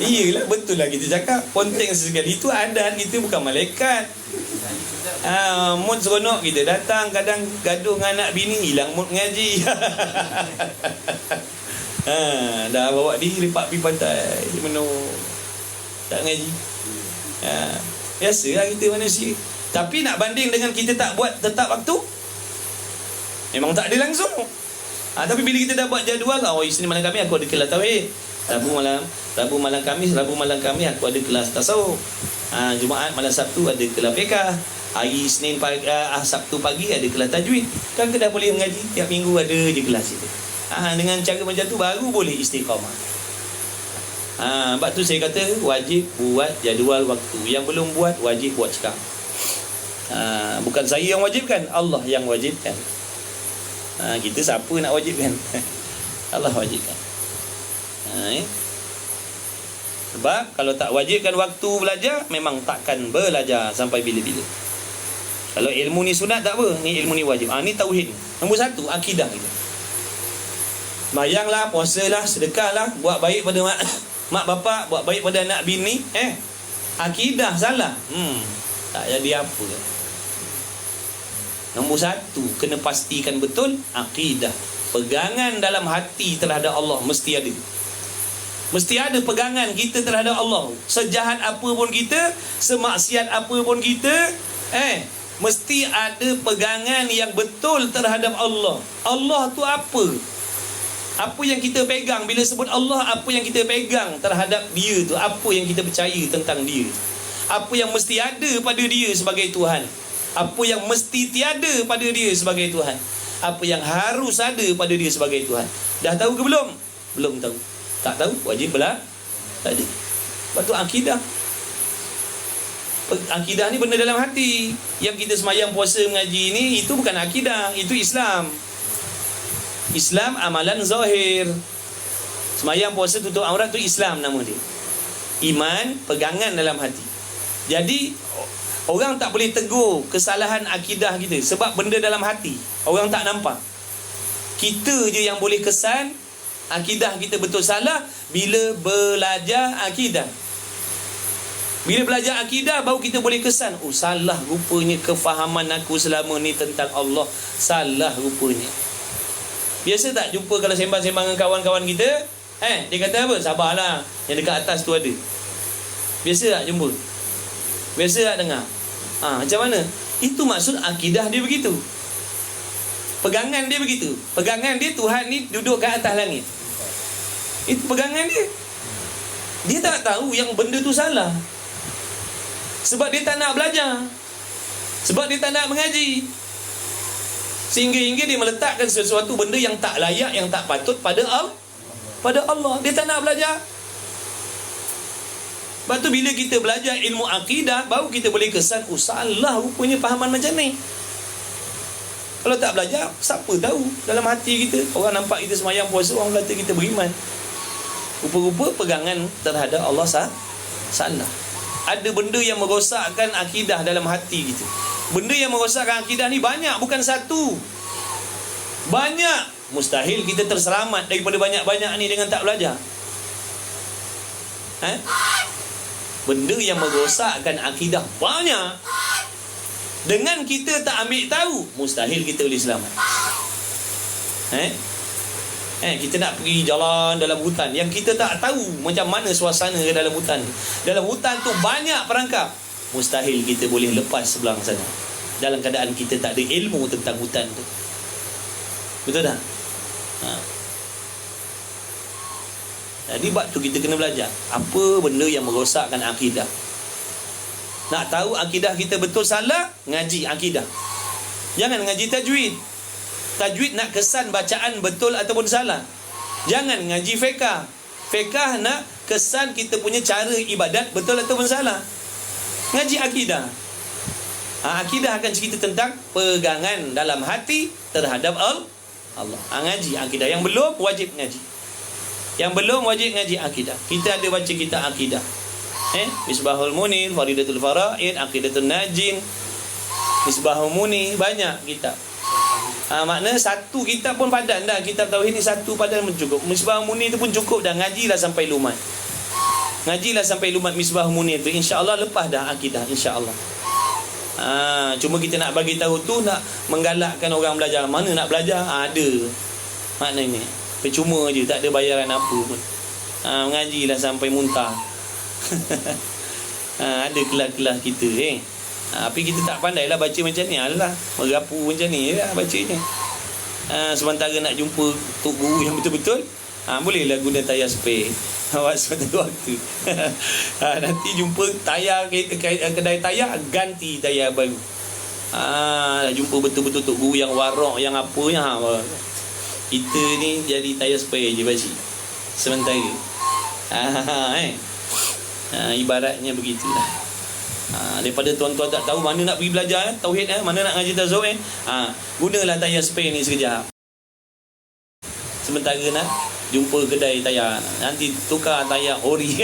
Iyalah, betul lah kita cakap, ponteng sesekali itu adat, kita bukan malaikat. Mood seronok kita datang, kadang gaduh dengan anak bini, hilang mood mengaji. Dah bawa diri lepak pergi pantai menung, tak ngaji. Biasalah kita manusia. Tapi nak banding dengan kita tak buat tetap waktu, memang tak ada langsung. Tapi bila kita dah buat jadual, Isnin malam kami aku ada kelas tauhid, Rabu malam Khamis aku ada kelas tasawuf. Jumaat malam Sabtu ada kelas fiqh. Hari Isnin pagi, Sabtu pagi ada kelas tajwid. Kan kita dah boleh mengaji, tiap minggu ada je kelas itu. Dengan cara macam tu baru boleh istiqamah. Sebab tu saya kata wajib buat jadual waktu. Yang belum buat wajib buat sekarang. Bukan saya yang wajibkan, Allah yang wajibkan. Kita siapa nak wajibkan? Allah wajibkan. Sebab kalau tak wajibkan waktu belajar, memang takkan belajar sampai bila-bila. Kalau ilmu ni sunat tak apa, ni ilmu ni wajib. Ni tauhid. Nombor satu, akidah kita. Sembahyanglah, puasalah, sedekahlah, buat baik pada mak bapak, buat baik pada anak bini. Akidah salah, tak jadi apa. Nombor satu, kena pastikan betul akidah. Pegangan dalam hati terhadap Allah mesti ada. Mesti ada pegangan kita terhadap Allah. Sejahat apa pun kita, semaksiat apa pun kita, mesti ada pegangan yang betul terhadap Allah. Allah tu apa? Apa yang kita pegang? Bila sebut Allah, apa yang kita pegang terhadap dia tu? Apa yang kita percaya tentang dia? Apa yang mesti ada pada dia sebagai Tuhan? Apa yang mesti tiada pada dia sebagai Tuhan? Apa yang harus ada pada dia sebagai Tuhan? Dah tahu ke belum? Belum tahu. Tak tahu, wajib belajar. Tak ada. Sebab tu akidah. Akidah ni benda dalam hati. Yang kita semayang, puasa, mengaji ni, itu bukan akidah, itu Islam. Islam amalan zahir. Semayang, puasa, tutup aurat tu Islam nama dia. Iman, pegangan dalam hati. Jadi orang tak boleh tegur kesalahan akidah kita sebab benda dalam hati. Orang tak nampak. Kita je yang boleh kesan akidah kita betul salah bila belajar akidah. Bila belajar akidah baru kita boleh kesan, salah rupanya kefahaman aku selama ni tentang Allah. Salah rupanya. Biasa tak jumpa kalau sembang-sembang dengan kawan-kawan kita, dia kata apa? Sabarlah, yang dekat atas tu ada. Biasa tak jumpa? Biasa tak dengar? Macam mana? Itu maksud akidah dia begitu. Pegangan dia begitu. Pegangan dia Tuhan ni duduk kat atas langit. Itu pegangan dia. Dia tak tahu yang benda tu salah. Sebab dia tak nak belajar. Sebab dia tak nak mengaji. Sehingga dia meletakkan sesuatu benda yang tak layak, yang tak patut pada Allah. Dia tak nak belajar. Lepas tu bila kita belajar ilmu akidah, baru kita boleh kesan, salah rupanya fahaman macam ni. Kalau tak belajar, siapa tahu dalam hati kita. Orang nampak kita semayang puasa, orang kata kita beriman. Rupa-rupa pegangan terhadap Allah salah. Ada benda yang merosakkan akidah dalam hati kita. Benda yang merosakkan akidah ni banyak, bukan satu. Banyak. Mustahil kita terselamat daripada banyak-banyak ni dengan tak belajar. Benda yang merosakkan akidah banyak. Dengan kita tak ambil tahu, mustahil kita boleh selamat. Kita nak pergi jalan dalam hutan yang kita tak tahu macam mana suasana dalam hutan. Dalam hutan tu banyak perangkap. Mustahil kita boleh lepas sebelah sana dalam keadaan kita tak ada ilmu tentang hutan tu. Betul tak? Jadi bab tu kita kena belajar apa benda yang merosakkan akidah. Nak tahu akidah kita betul salah, ngaji akidah. Jangan ngaji tajwid. Tajwid nak kesan bacaan betul ataupun salah. Jangan ngaji fiqh. Fiqh nak kesan kita punya cara ibadat betul ataupun salah. Ngaji akidah. Akidah akan cerita tentang pegangan dalam hati terhadap Allah. Ngaji akidah. Yang belum wajib ngaji. Yang belum wajib ngaji akidah. Kita ada baca kitab akidah. Misbahul Munir, Faridatul Faraid, Aqidatul Najin, Misbahul Munir, banyak kitab. Makna satu kitab pun padan dah. Kitab tauhid ni satu padan pun cukup. Misbah Munir tu pun cukup dah. Ngajilah sampai lumat. Ngajilah sampai lumat Misbah Munir tu. InsyaAllah lepas dah akidah. InsyaAllah. Cuma kita nak bagi tahu tu, nak menggalakkan orang belajar. Mana nak belajar? Ada. Maknanya percuma je, tak ada bayaran apa pun. Mengajilah sampai muntah. Ada kelas-kelas kita tapi kita tak pandai lah baca macam ni. Alah, merapu macam ni lah bacanya. Sementara nak jumpa tok guru yang betul-betul, Bolehlah guna tayar spare. Awak suatu waktu nanti jumpa tayar kedai tayar, ganti tayar baru. Jumpa betul-betul Tok Guru yang warak, yang apa yang kita ni jadi tayar spare je pakcik sementara. Ibaratnya begitulah. Daripada tuan-tuan tak tahu mana nak pergi belajar tauhid, mana nak ngaji tasawuf, gunalah tayar spare ni sekejap. Sementara nak jumpa kedai tayar, nanti tukar tayar ori.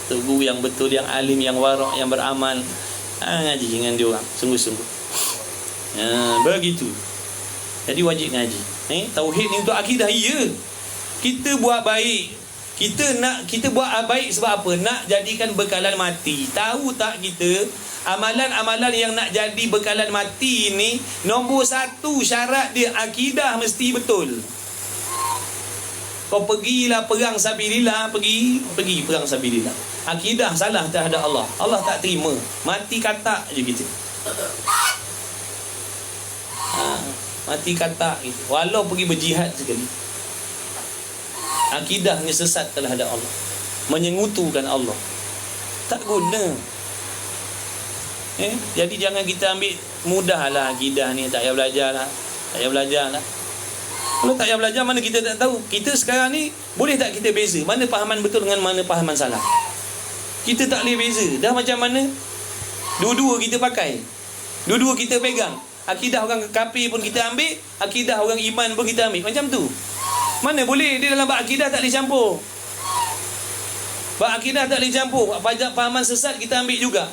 Tok Guru yang betul, yang alim, yang warak, yang beramal, ngaji dengan dia orang sungguh-sungguh. Begitu. Jadi wajib ngaji. Tauhid ni untuk akidah. Ya, kita buat baik, kita buat baik sebab apa? Nak jadikan bekalan mati. Tahu tak kita, amalan-amalan yang nak jadi bekalan mati ni, nombor 1 syarat dia akidah mesti betul. Kau pergilah perang sabilillah, pergi perang sabilillah, akidah salah terhadap Allah, Allah tak terima, mati katak je kita. Mati katak gitu. Walau pergi berjihad sekali, akidahnya sesat terhadap Allah, menyengutukan Allah, tak guna. Jadi jangan kita ambil mudahlah akidah ni, tak payah belajar lah. Kalau tak payah belajar, mana kita tak tahu. Kita sekarang ni, boleh tak kita beza mana pahaman betul dengan mana pahaman salah? Kita tak boleh beza. Dah macam mana, dua-dua kita pakai, dua-dua kita pegang. Akidah orang kafir pun kita ambil, akidah orang iman pun kita ambil. Macam tu, mana boleh? Dia dalam bab akidah tak boleh campur. Bab akidah tak boleh campur. Pahaman sesat kita ambil juga,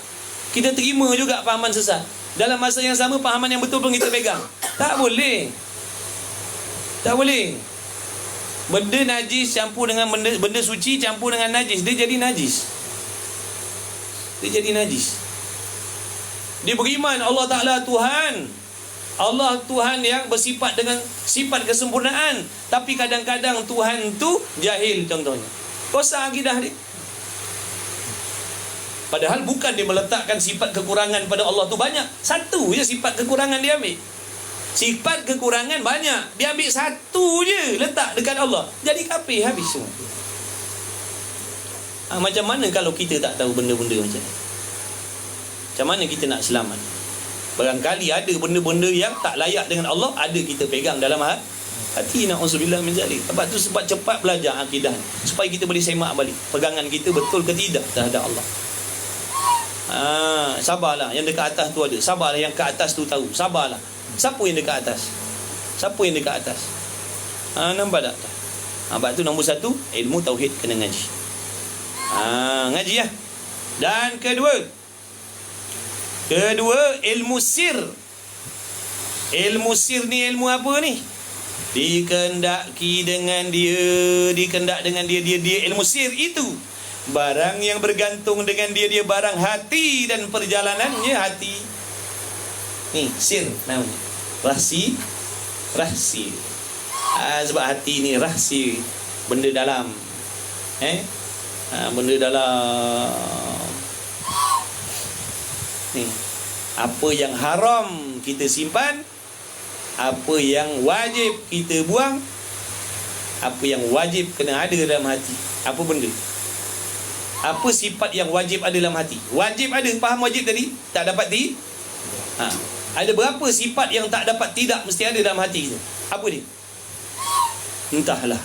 kita terima juga pahaman sesat. Dalam masa yang sama, pahaman yang betul pun kita pegang. Tak boleh. Tak boleh. Benda najis campur dengan benda suci, campur dengan najis, dia jadi najis. Dia beriman Allah Ta'ala Tuhan, Allah Tuhan yang bersifat dengan sifat kesempurnaan, tapi kadang-kadang Tuhan tu jahil contohnya. Rosak akidah dia. Padahal bukan dia meletakkan sifat kekurangan pada Allah tu banyak. Satu je sifat kekurangan dia ambil. Sifat kekurangan banyak, dia ambil satu je letak dekat Allah, jadi kafir habis semua. Macam mana kalau kita tak tahu benda-benda macam ni? Macam mana kita nak selamat? Barangkali ada benda-benda yang tak layak dengan Allah, ada kita pegang dalam hati. Na'udzubillah min zalik. Sebab cepat belajar akidah, supaya kita boleh semak balik pegangan kita betul ke tidak terhadap Allah. Sabarlah, yang dekat atas tu ada. Sabarlah, yang ke atas tu tahu. Sabarlah. Siapa yang dekat atas? Nampak tak? Sebab tu nombor 1, ilmu tauhid kena ngaji. Ngaji ya. Dan kedua, ilmu sir. Ilmu sir ni ilmu apa ni? Dikehendaki dengan dia, dia ilmu sir itu barang yang bergantung dengan dia barang hati dan perjalanannya hati. Ni sir namanya. Rahsia. Sebab hati ni rahsia, benda dalam. Benda dalam ni. Apa yang haram kita simpan, apa yang wajib kita buang, apa yang wajib kena ada dalam hati. Apa benda? Apa sifat yang wajib ada dalam hati? Wajib ada, faham wajib tadi? Tak dapat ada berapa sifat yang tak dapat tidak mesti ada dalam hati kita? Apa dia? Entahlah.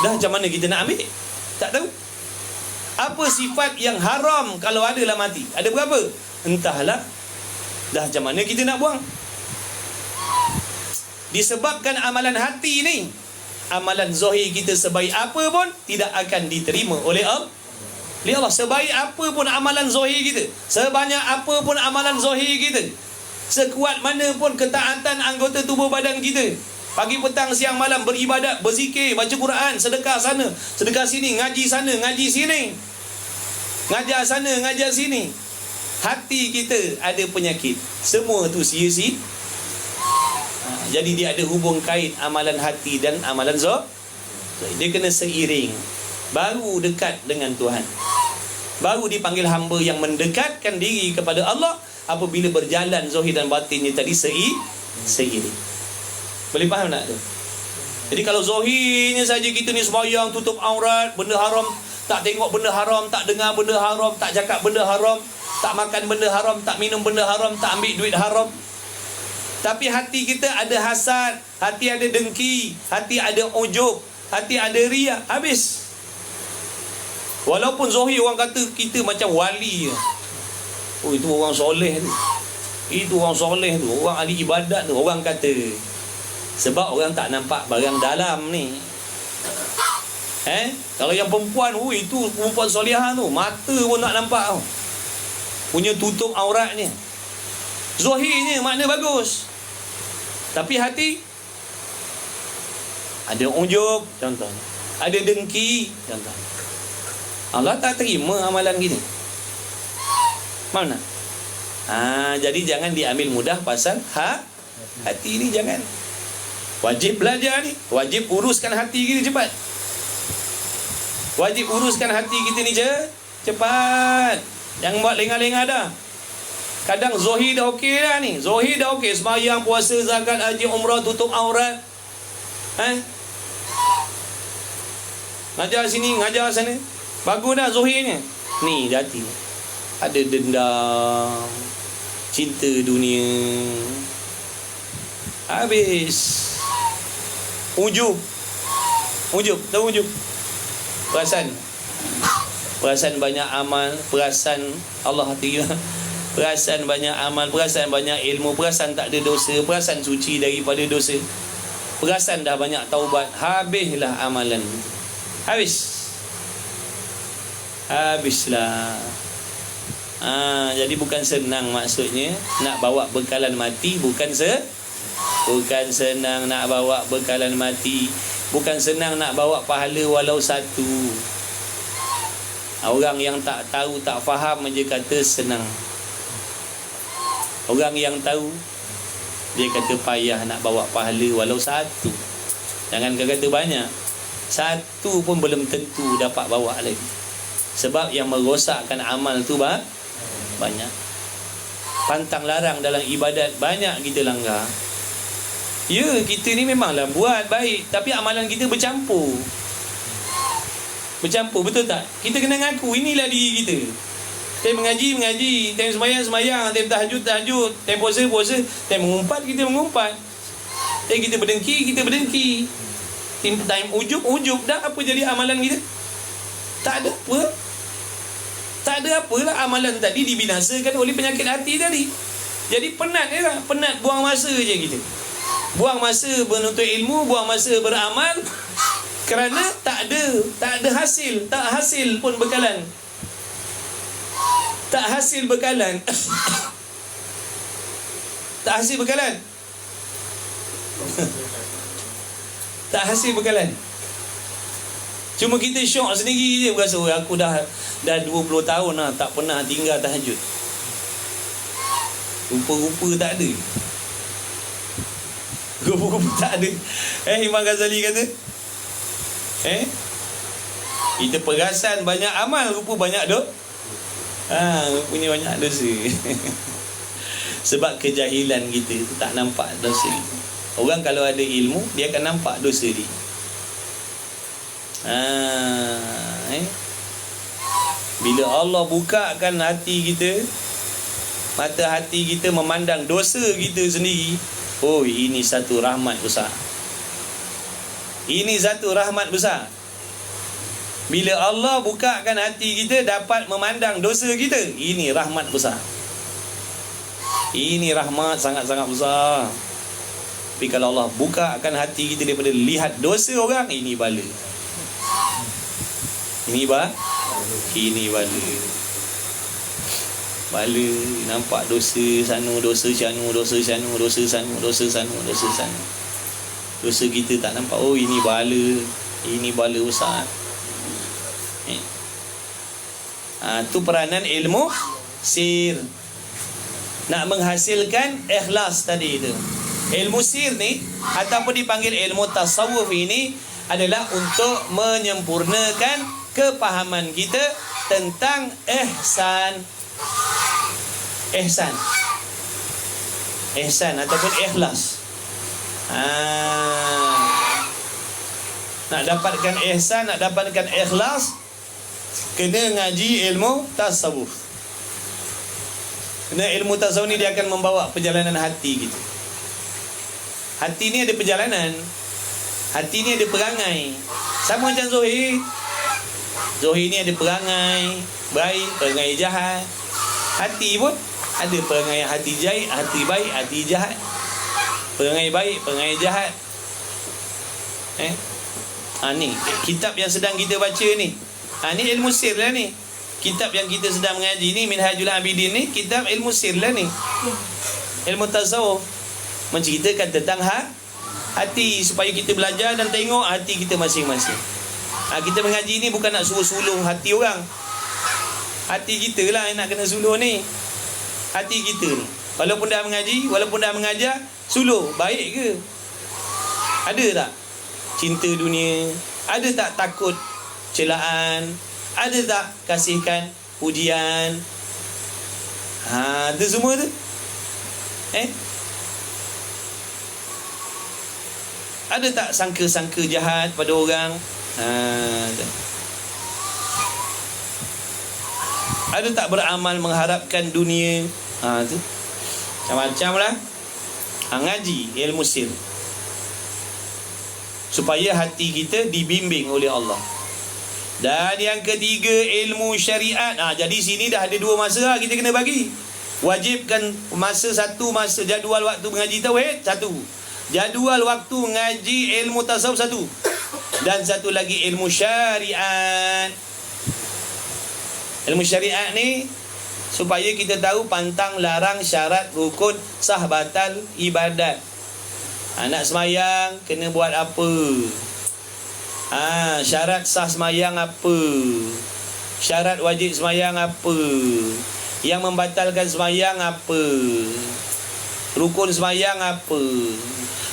Dah macam mana kita nak ambil? Tak tahu. Apa sifat yang haram kalau ada dalam hati? Ada berapa? Entahlah. Dah macam mana kita nak buang? Disebabkan amalan hati ni, amalan zahir kita sebaik apa pun tidak akan diterima oleh Allah. Sebaik apa pun amalan zahir kita, sebanyak apa pun amalan zahir kita, sekuat mana pun ketaatan anggota tubuh badan kita, pagi petang siang malam beribadat, berzikir, baca Quran, sedekah sana, sedekah sini, ngaji sana, ngaji sini, ngajar sana, ngajar sini, hati kita ada penyakit, semua tu sia-sia. Jadi dia ada hubung kait amalan hati dan amalan zahir. Dia kena seiring, baru dekat dengan Tuhan, baru dipanggil hamba yang mendekatkan diri kepada Allah apabila berjalan zahir dan batinnya tadi seiring. Boleh faham tak tu? Jadi kalau zahirnya saja kita ni sembahyang, tutup aurat, benda haram, tak tengok benda haram, tak dengar benda haram, tak cakap benda haram, tak makan benda haram, tak minum benda haram, tak ambil duit haram. Tapi hati kita ada hasad, hati ada dengki, hati ada ujub, hati ada riya, habis. Walaupun zahir orang kata kita macam wali. Oh, itu orang soleh tu. Itu orang soleh tu, orang ahli ibadat tu, orang kata. Sebab orang tak nampak barang dalam ni. Kalau yang perempuan, itu perempuan solehah tu, mata pun tak nampak tau. Punya tutup auratnya. Zahirnya makna bagus. Tapi hati ada ujub, contoh. Ada dengki, contoh. Allah tak terima amalan gini. Mana? Jadi jangan diambil mudah pasal hati ni, jangan. Wajib belajar ni, wajib uruskan hati kita cepat. Wajib uruskan hati kita ni cepat. Jangan buat lengah-lengah dah. Kadang zahir dah okey dah ni. Zahir dah okey, sembahyang, puasa, zakat, haji, umrah, tutup aurat. Ngajar sini, ngajar sana. Bagus dah zahirnya. Ni hati ada dendam, cinta dunia. Habis. Ujub, tahu ujub? Perasan banyak amal, perasan Allah hati, perasan banyak amal, perasan banyak ilmu, perasan tak ada dosa, perasan suci daripada dosa, perasan dah banyak taubat, habislah amalan. Habislah. Jadi bukan senang maksudnya nak bawa bekalan mati, bukan senang nak bawa bekalan mati, bukan senang nak bawa pahala walau satu. Orang yang tak tahu, tak faham je kata senang. Orang yang tahu, dia kata payah nak bawa pahala walau satu. Jangan kata banyak, satu pun belum tentu dapat bawa lagi. Sebab yang merosakkan amal tu banyak. Pantang larang dalam ibadat banyak kita langgar. Ya, kita ni memanglah buat baik, tapi amalan kita bercampur. Betul tak? Kita kena ngaku, inilah diri kita. Time mengaji, time sembahyang, time tahajud, time puasa, time mengumpat, kita mengumpat. Time kita berdengki. Time ujub, dah apa jadi amalan kita? Tak ada apa. Tak ada apalah, amalan tadi dibinasakan oleh penyakit hati tadi. Jadi penat buang masa je kita. Buang masa menuntut ilmu, buang masa beramal, kerana tak ada hasil, tak hasil pun bekalan. Tak hasil bekalan. Tak hasil bekalan. Tak hasil bekalan. Cuma kita syok sendiri je, berasa aku dah 20 tahun lah tak pernah tinggal tahajud. Rupa-rupa tak ada. Rupa-rupa tak ada. Imam Ghazali kata, kita perasan banyak amal, rupa banyak punya banyak dosa. Sebab kejahilan kita tu tak nampak dosa kita. Orang kalau ada ilmu, dia akan nampak dosa dia. Bila Allah bukakan hati kita, mata hati kita memandang dosa kita sendiri, oh, ini satu rahmat besar. Ini satu rahmat besar. Bila Allah bukakan hati kita dapat memandang dosa kita, ini rahmat besar. Ini rahmat sangat-sangat besar. Tapi kalau Allah bukakan hati kita daripada lihat dosa orang, ini bala. Ini bala. Bala, nampak dosa sana, dosa sana. Dosa kita tak nampak. Oh, ini bala besar. Tu peranan ilmu sir, nak menghasilkan ikhlas tadi tu. Ilmu sir ni ataupun dipanggil ilmu tasawuf ini adalah untuk menyempurnakan kepahaman kita tentang ihsan ataupun ikhlas. Nak dapatkan ihsan, nak dapatkan ikhlas, kena ngaji ilmu tasawuf. Kena ilmu tasawuf ni dia akan membawa perjalanan hati kita. Hati ni ada perjalanan, hati ni ada perangai. Sama macam Zohir. Zohir ni ada perangai baik, perangai jahat. Hati pun ada perangai hati baik, hati baik, hati jahat. Perangai baik, perangai jahat. Ni kitab yang sedang kita baca ni. Ni ilmu sir lah ni. Kitab yang kita sedang mengaji ni, Minhajul Abidin ni, kitab ilmu sir lah ni. Ilmu tasawuf menceritakan tentang hati, supaya kita belajar dan tengok hati kita masing-masing. Kita mengaji ni bukan nak suruh sulung hati orang. Hati kita lah yang nak kena suluh ni. Hati kita ni, walaupun dah mengaji, walaupun dah mengajar, suluh baik ke? Ada tak cinta dunia? Ada tak takut celaan? Ada tak kasihkan pujian? Itu semua tu. Ada tak sangka-sangka jahat pada orang? Ada tak beramal mengharapkan dunia? Tu macam-macam lah. Ngaji ilmu sir, supaya hati kita dibimbing oleh Allah. Dan yang ketiga, ilmu syariat. Jadi sini dah ada 2 masa lah kita kena bagi. Wajibkan masa satu, masa jadual waktu mengaji tauhid satu, jadual waktu mengaji ilmu tasawuf satu, dan satu lagi ilmu syariat. Ilmu syariat ni supaya kita tahu pantang larang, syarat, rukun, sah batal ibadat. Nak semayang kena buat apa? Syarat sah semayang apa? Syarat wajib semayang apa? Yang membatalkan semayang apa? Rukun semayang apa?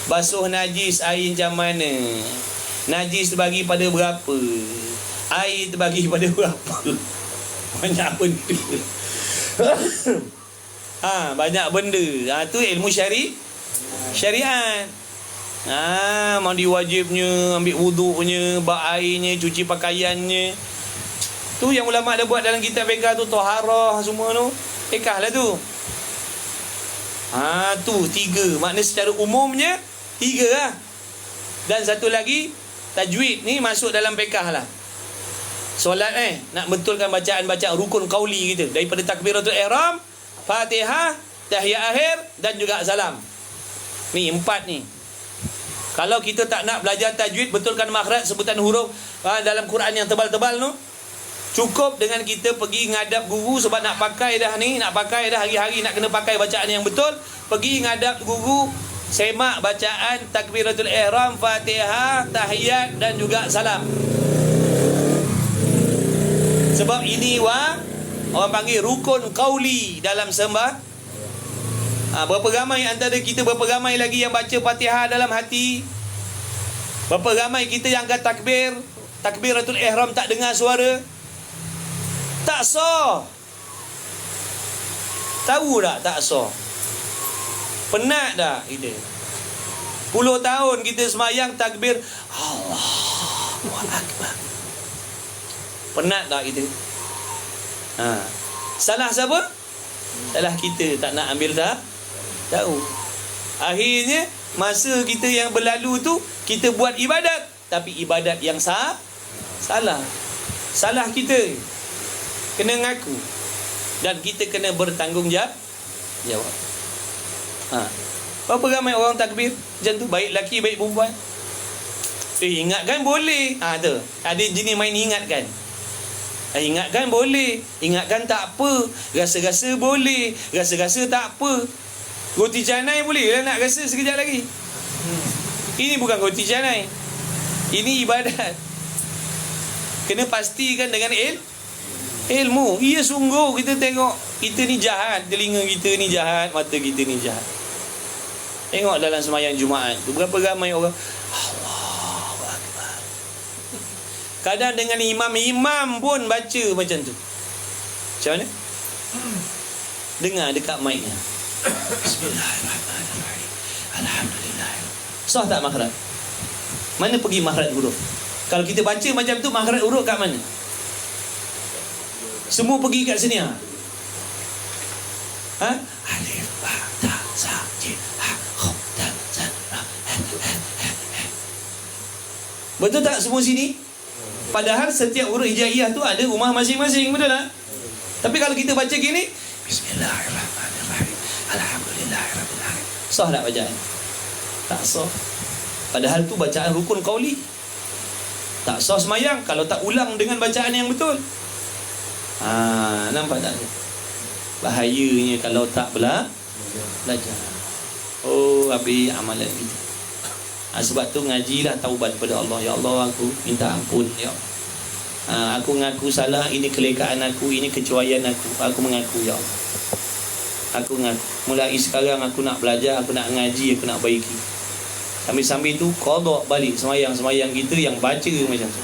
Basuh najis air macam mana? Najis terbagi pada berapa? Air terbagi pada berapa? Banyak benda. Banyak benda. Tu ilmu syariat. Mandi wajibnya, ambil wuduknya, bak airnya, cuci pakaiannya. Tu yang ulama' dah buat dalam kitab fiqh tu, taharah semua tu. Fiqh lah tu. Tu 3. Makna secara umumnya 3 lah. Dan satu lagi, tajwid ni masuk dalam fiqh lah. Solat nak betulkan bacaan-bacaan rukun qauli kita, daripada takbiratul ihram, Fatihah, tahiyat akhir dan juga salam. Ni 4 ni. Kalau kita tak nak belajar tajwid, betulkan makhraj, sebutan huruf dalam Quran yang tebal-tebal tu, cukup dengan kita pergi ngadap guru. Sebab nak pakai dah ni, nak pakai dah hari-hari, nak kena pakai bacaan yang betul, pergi ngadap guru, semak bacaan takbiratul ihram, Fatihah, tahiyat dan juga salam. Sebab ini orang panggil rukun qauli dalam sembah. Berapa ramai antara kita, berapa ramai lagi yang baca Fatihah dalam hati? Berapa ramai kita yang angkat takbiratul ihram tak dengar suara? Tak sah. Tahu tak tak sah? Penat dah kita. 10 tahun kita semayang takbir Allahu Akbar. Penat tak kita? Salah siapa? Salah kita, tak nak ambil tahu. Akhirnya masa kita yang berlalu tu, kita buat ibadat, tapi ibadat yang salah. Salah kita, kena ngaku, dan kita kena bertanggungjawab. Berapa ramai orang takbir macam tu, baik lelaki baik perempuan. Ingatkan boleh. Tu ada jenis main ingatkan. Ingatkan boleh, ingatkan tak apa, rasa-rasa boleh, rasa-rasa tak apa. Roti canai boleh lah nak rasa sekejap lagi. Ini bukan roti canai, ini ibadat. Kena pastikan dengan ilmu. Ya sungguh kita tengok, kita ni jahat, telinga kita ni jahat, mata kita ni jahat. Tengok dalam sembahyang Jumaat tu, berapa ramai orang Allahu Akbar. Kadang dengan imam pun baca macam tu. Macam mana? Dengar dekat mic-nya. Bismillahirrahmanirrahim. Alhamdulillah. Sah tak makhraj? Mana pergi makhraj huruf? Kalau kita baca macam tu, makhraj huruf kat mana? Semua pergi kat sini. Alif, ba, ta, sa, jim, ha, kha, dal, zal, ra. Betul tak semua sini? Padahal setiap huruf hijaiyah tu ada rumah masing-masing, betul tak? Tapi kalau kita baca gini, Bismillahirrahmanirrahim, Alhamdulillahirabbil alamin. Sah tak bacaan? Tak sah. Padahal tu bacaan rukun qauli. Tak sah semayang kalau tak ulang dengan bacaan yang betul. Nampak tak? Bahayanya kalau tak belajar. Oh, habis amalan kita. Sebab tu ngajilah, taubat kepada Allah. Ya Allah, aku minta ampun, ya Allah. Aku mengaku salah, ini kelekaan aku, ini kecuaian aku. Aku mengaku, ya Allah. Aku mengaku. Mulai sekarang aku nak belajar, aku nak ngaji, aku nak baiki. Sambil-sambil tu qada balik semayang-semayang kita yang baca macam tu.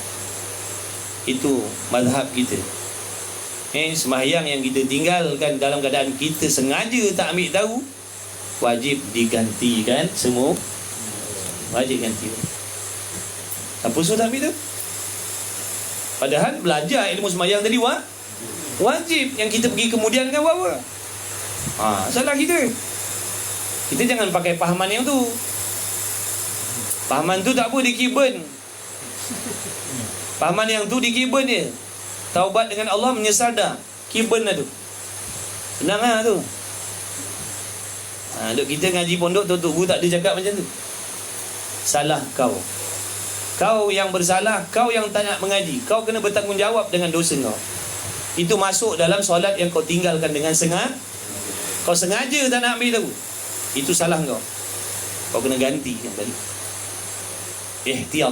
Itu mazhab kita. Semayang yang kita tinggalkan dalam keadaan kita sengaja tak ambil tahu, wajib digantikan semua. Wajib ganti. Apa suruh tak ambil tu? Padahal belajar ilmu semayang tadi wajib. Yang kita pergi kemudian kan buat apa? Salah kita. Kita jangan pakai pahaman yang tu. Pahaman tu tak apa, dikiben. Pahaman yang tu dikiben je. Taubat dengan Allah, menyesal dah. Kiben dah tu. Senang lah tu. Duk kita ngaji pondok, Tok Guru tak ada cakap macam tu. Salah kau. Kau yang bersalah, kau yang tak nak mengaji. Kau kena bertanggungjawab dengan dosa kau. Itu masuk dalam solat yang kau tinggalkan dengan sengaja. Kau sengaja tak nak ambil tahu. Itu salah kau. Kau kena ganti yang tadi. Ihtiyat.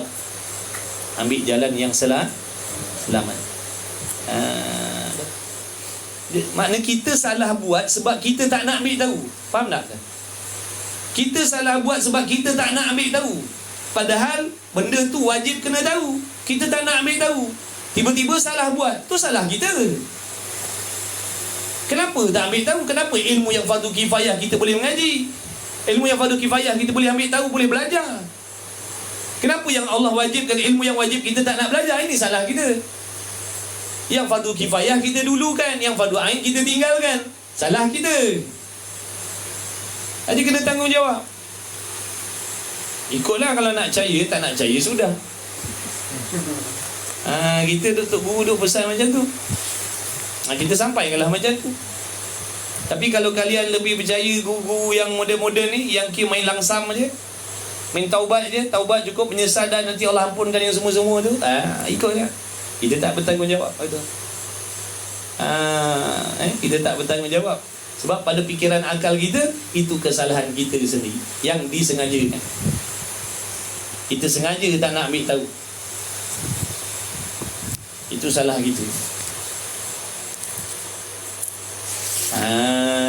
Ambil jalan yang selamat. Makna kita salah buat sebab kita tak nak ambil tahu. Faham tak? Kita salah buat sebab kita tak nak ambil tahu. Padahal benda tu wajib kena tahu. Kita tak nak ambil tahu. Tiba-tiba salah buat. Tu salah kita. Kenapa tak ambil tahu? Kenapa ilmu yang fardu kifayah kita boleh mengaji? Ilmu yang fardu kifayah kita boleh ambil tahu, boleh belajar. Kenapa yang Allah wajibkan ilmu yang wajib kita tak nak belajar? Ini salah kita. Yang fardu kifayah kita dulukan, yang fardu ain kita tinggalkan. Salah kita. Jadi kena tanggungjawab. Ikutlah, kalau nak percaya, tak nak percaya sudah. Kita Tok Guru duk pesan macam tu. Kita sampaikanlah macam tu. Tapi kalau kalian lebih percaya guru-guru yang moden-moden ni, yang main langsam je, main taubat je, taubat cukup, menyesal dan nanti Allah ampunkan yang semua-semua tu, ikutlah. Kita tak bertanggungjawab. Kita tak bertanggungjawab. Sebab pada fikiran akal kita, itu kesalahan kita sendiri yang disengajakan. Kita sengaja tak nak ambil tahu. Itu salah kita.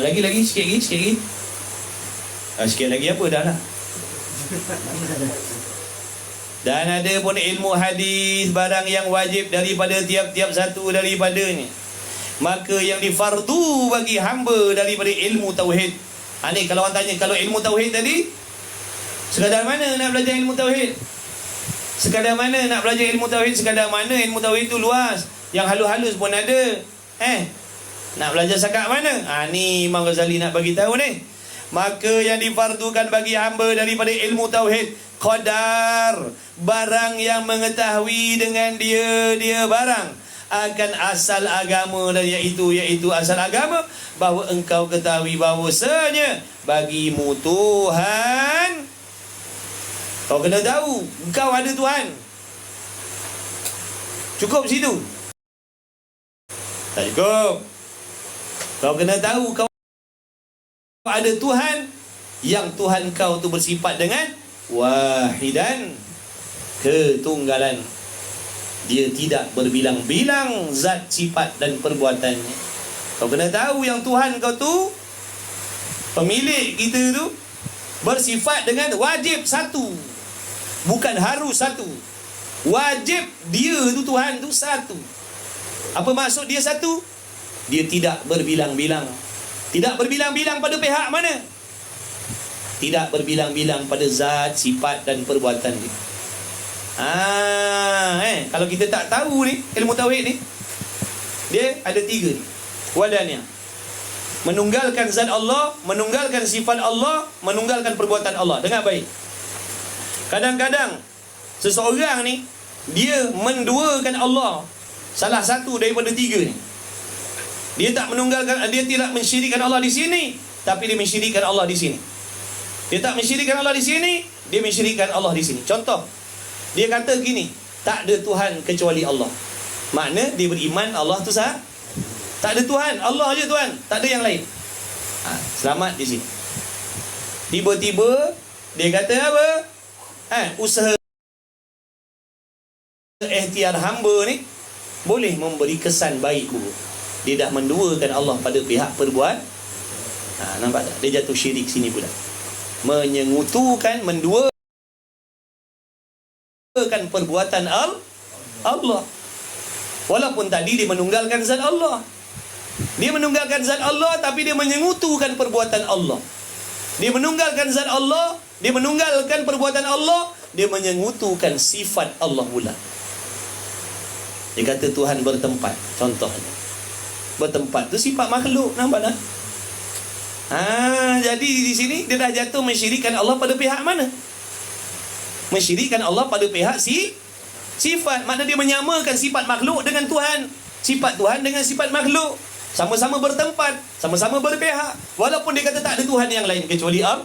Lagi sikit lagi. Sikit lagi apa dah lah. Dan ada pun ilmu hadis, barang yang wajib daripada tiap-tiap satu daripadanya, maka yang difardu bagi hamba daripada ilmu tauhid. Ni kalau orang tanya, kalau ilmu tauhid tadi, sekadar mana nak belajar ilmu tauhid? Sekadar mana nak belajar ilmu tauhid? Sekadar mana ilmu tauhid tu luas? Yang halus-halus pun ada. Nak belajar sakat mana? Ni Imam Ghazali nak bagi tahu ni. Maka yang difardukan bagi hamba daripada ilmu tauhid, qadar, barang yang mengetahui dengan dia barang akan asal agama, dan iaitu asal agama, bahawa engkau ketahui bahawasanya bagimu Tuhan, kau kena tahu engkau ada Tuhan. Cukup situ? Tak cukup. Kau kena tahu kau ada Tuhan, yang Tuhan kau tu bersifat dengan wahidan, ketunggalan. Dia tidak berbilang-bilang zat, sifat dan perbuatannya. Kau kena tahu yang Tuhan kau tu, pemilik kita tu, bersifat dengan wajib satu, bukan harus satu. Wajib dia tu, Tuhan tu satu. Apa maksud dia satu? Dia tidak berbilang-bilang. Tidak berbilang-bilang pada pihak mana? Tidak berbilang-bilang pada zat, sifat dan perbuatan dia. Kalau kita tak tahu ni ilmu tauhid ni, dia ada 3 ni wadannya: menunggalkan zat Allah, menunggalkan sifat Allah, menunggalkan perbuatan Allah. Dengar baik. Kadang-kadang seseorang ni dia menduakan Allah, salah satu daripada 3 ni. Dia tak menunggalkan, dia tidak mensyirikkan Allah di sini, tapi dia mensyirikkan Allah di sini. Dia tak mensyirikkan Allah di sini, dia mensyirikkan Allah di sini. Contoh, dia kata gini, tak ada Tuhan kecuali Allah. Makna dia beriman Allah tu sah. Tak ada Tuhan, Allah je Tuhan, tak ada yang lain. Selamat di sini. Tiba-tiba dia kata apa? Usaha ikhtiar hamba ni boleh memberi kesan baik dulu. Dia dah menduakan Allah pada pihak perbuat. Nampak tak? Dia jatuh syirik sini pula. Menyengutukan, menduakan perbuatan Allah. Walaupun tadi dia menunggalkan zat Allah. Dia menunggalkan zat Allah, tapi dia menyengutukan perbuatan Allah. Dia menunggalkan zat Allah, dia menunggalkan perbuatan Allah, dia menyengutukan sifat Allah pula. Dia kata Tuhan bertempat, contohnya. Bertempat tu sifat makhluk, nampak tak? Jadi di sini dia dah jatuh mensyirikkan Allah pada pihak mana? Mensyirikkan Allah pada pihak sifat. Makna dia menyamakan sifat makhluk dengan Tuhan, sifat Tuhan dengan sifat makhluk. Sama-sama bertempat, sama-sama berpihak. Walaupun dia kata tak ada Tuhan yang lain kecuali Allah.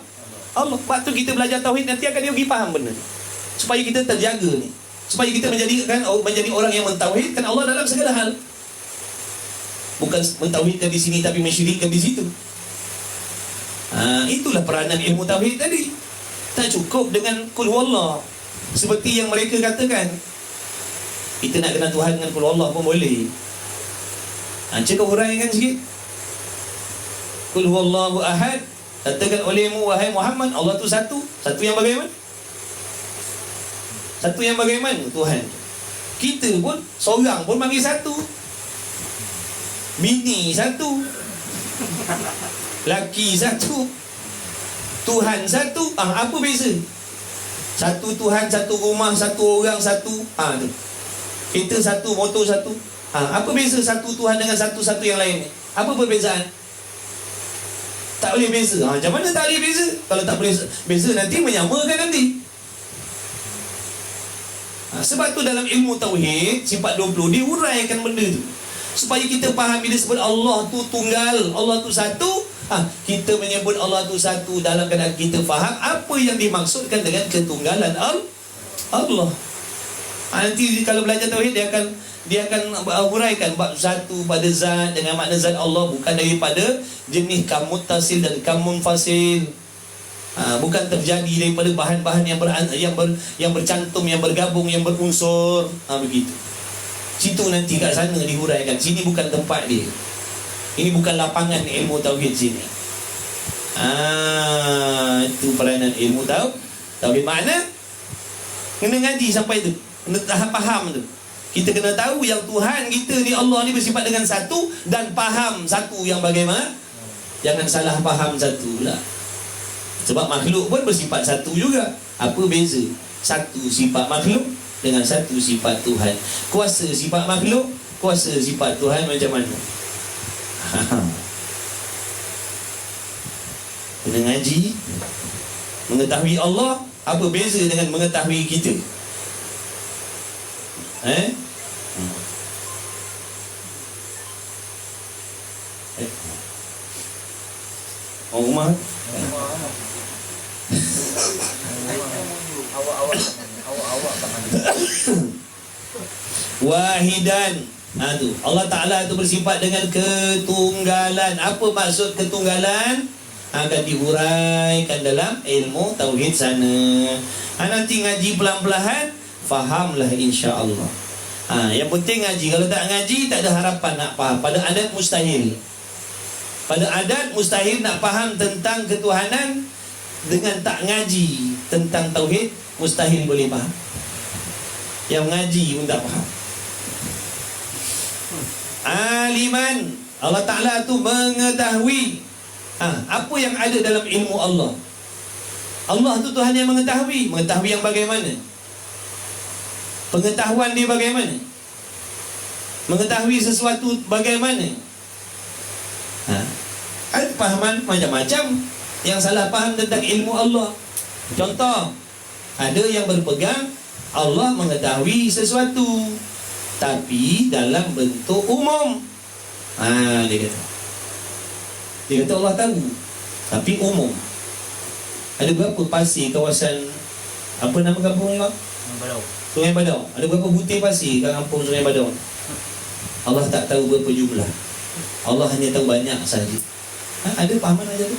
Sebab tu kita belajar tauhid, nanti akan dia pergi faham benda ni. Supaya kita terjaga ni, supaya kita menjadi orang yang mentauhidkan Allah dalam segala hal. Bukan mentauhidkan di sini tapi mensyirikkan di situ. Itulah peranan ilmu tauhid tadi. Tak cukup dengan qul huwallah seperti yang mereka katakan. Kita nak kenal Tuhan dengan qul huwallah pun boleh. Cuba huraikan sikit. Qul huwallahu ahad. Katakan olehmu wahai Muhammad, Allah tu satu. Satu yang bagaimana? Satu yang bagaimana? Tuhan. Kita pun seorang pun panggil satu. Bini satu, laki satu, Tuhan satu. Apa beza? Satu Tuhan, satu rumah, satu orang, satu tu. Kita satu, motor satu. Apa beza satu Tuhan dengan satu-satu yang lain? Apa perbezaan? Tak boleh beza. Macam mana tak boleh beza? Kalau tak boleh beza, nanti menyamakan nanti. Sebab tu dalam ilmu tauhid sifat 20 diuraikan benda tu, supaya kita faham bila sebut Allah tu tunggal, Allah tu satu, kita menyebut Allah tu satu dalam keadaan kita faham apa yang dimaksudkan dengan ketunggalan Allah. Nanti kalau belajar tauhid dia akan huraikan bab satu pada zat dengan makna zat Allah, bukan daripada jenis kam muttasil dan kam munfasil. Bukan terjadi daripada bahan-bahan yang bercantum, yang bergabung, yang berunsur. Begitu. Situ nanti kat sana dihuraikan. Sini bukan tempat dia. Ini bukan lapangan ilmu tauhid sini. Itu peranan ilmu tauhid. Makna kena ngaji sampai tu, kena faham tu. Kita kena tahu yang Tuhan kita ni, Allah ni bersifat dengan satu, dan faham satu yang bagaimana. Jangan salah faham satu lah. Sebab makhluk pun bersifat satu juga. Apa beza satu sifat makhluk dengan satu sifat Tuhan? Kuasa sifat makhluk, kuasa sifat Tuhan macam mana? Kena ngaji, mengetahui Allah. Apa beza dengan mengetahui kita? Orang rumah wahidan. Tu Allah Ta'ala itu bersifat dengan ketunggalan. Apa maksud ketunggalan? Akan dihuraikan dalam ilmu tauhid sana. Nanti ngaji pelan-pelan, fahamlah insya-Allah. Yang penting ngaji. Kalau tak ngaji, tak ada harapan nak faham. Pada adat mustahil. Pada adat mustahil nak faham tentang ketuhanan. Dengan tak ngaji tentang tauhid, mustahil boleh faham. Yang ngaji pun tak faham. Aliman, Allah Ta'ala tu mengetahui apa yang ada dalam ilmu Allah. Allah tu Tuhan yang mengetahui. Mengetahui yang bagaimana? Pengetahuan dia bagaimana? Mengetahui sesuatu bagaimana? Ada pahaman macam-macam yang salah faham tentang ilmu Allah. Contoh, ada yang berpegang Allah mengetahui sesuatu tapi dalam bentuk umum. Dia kata Allah tahu tapi umum. Ada berapa pasir kawasan, apa nama kampung ni, Sungai Badau. Ada berapa butir pasir kat kampung Sungai Badau? Allah tak tahu berapa jumlah. Allah hanya tahu banyak saja. Ada pahaman aja tu.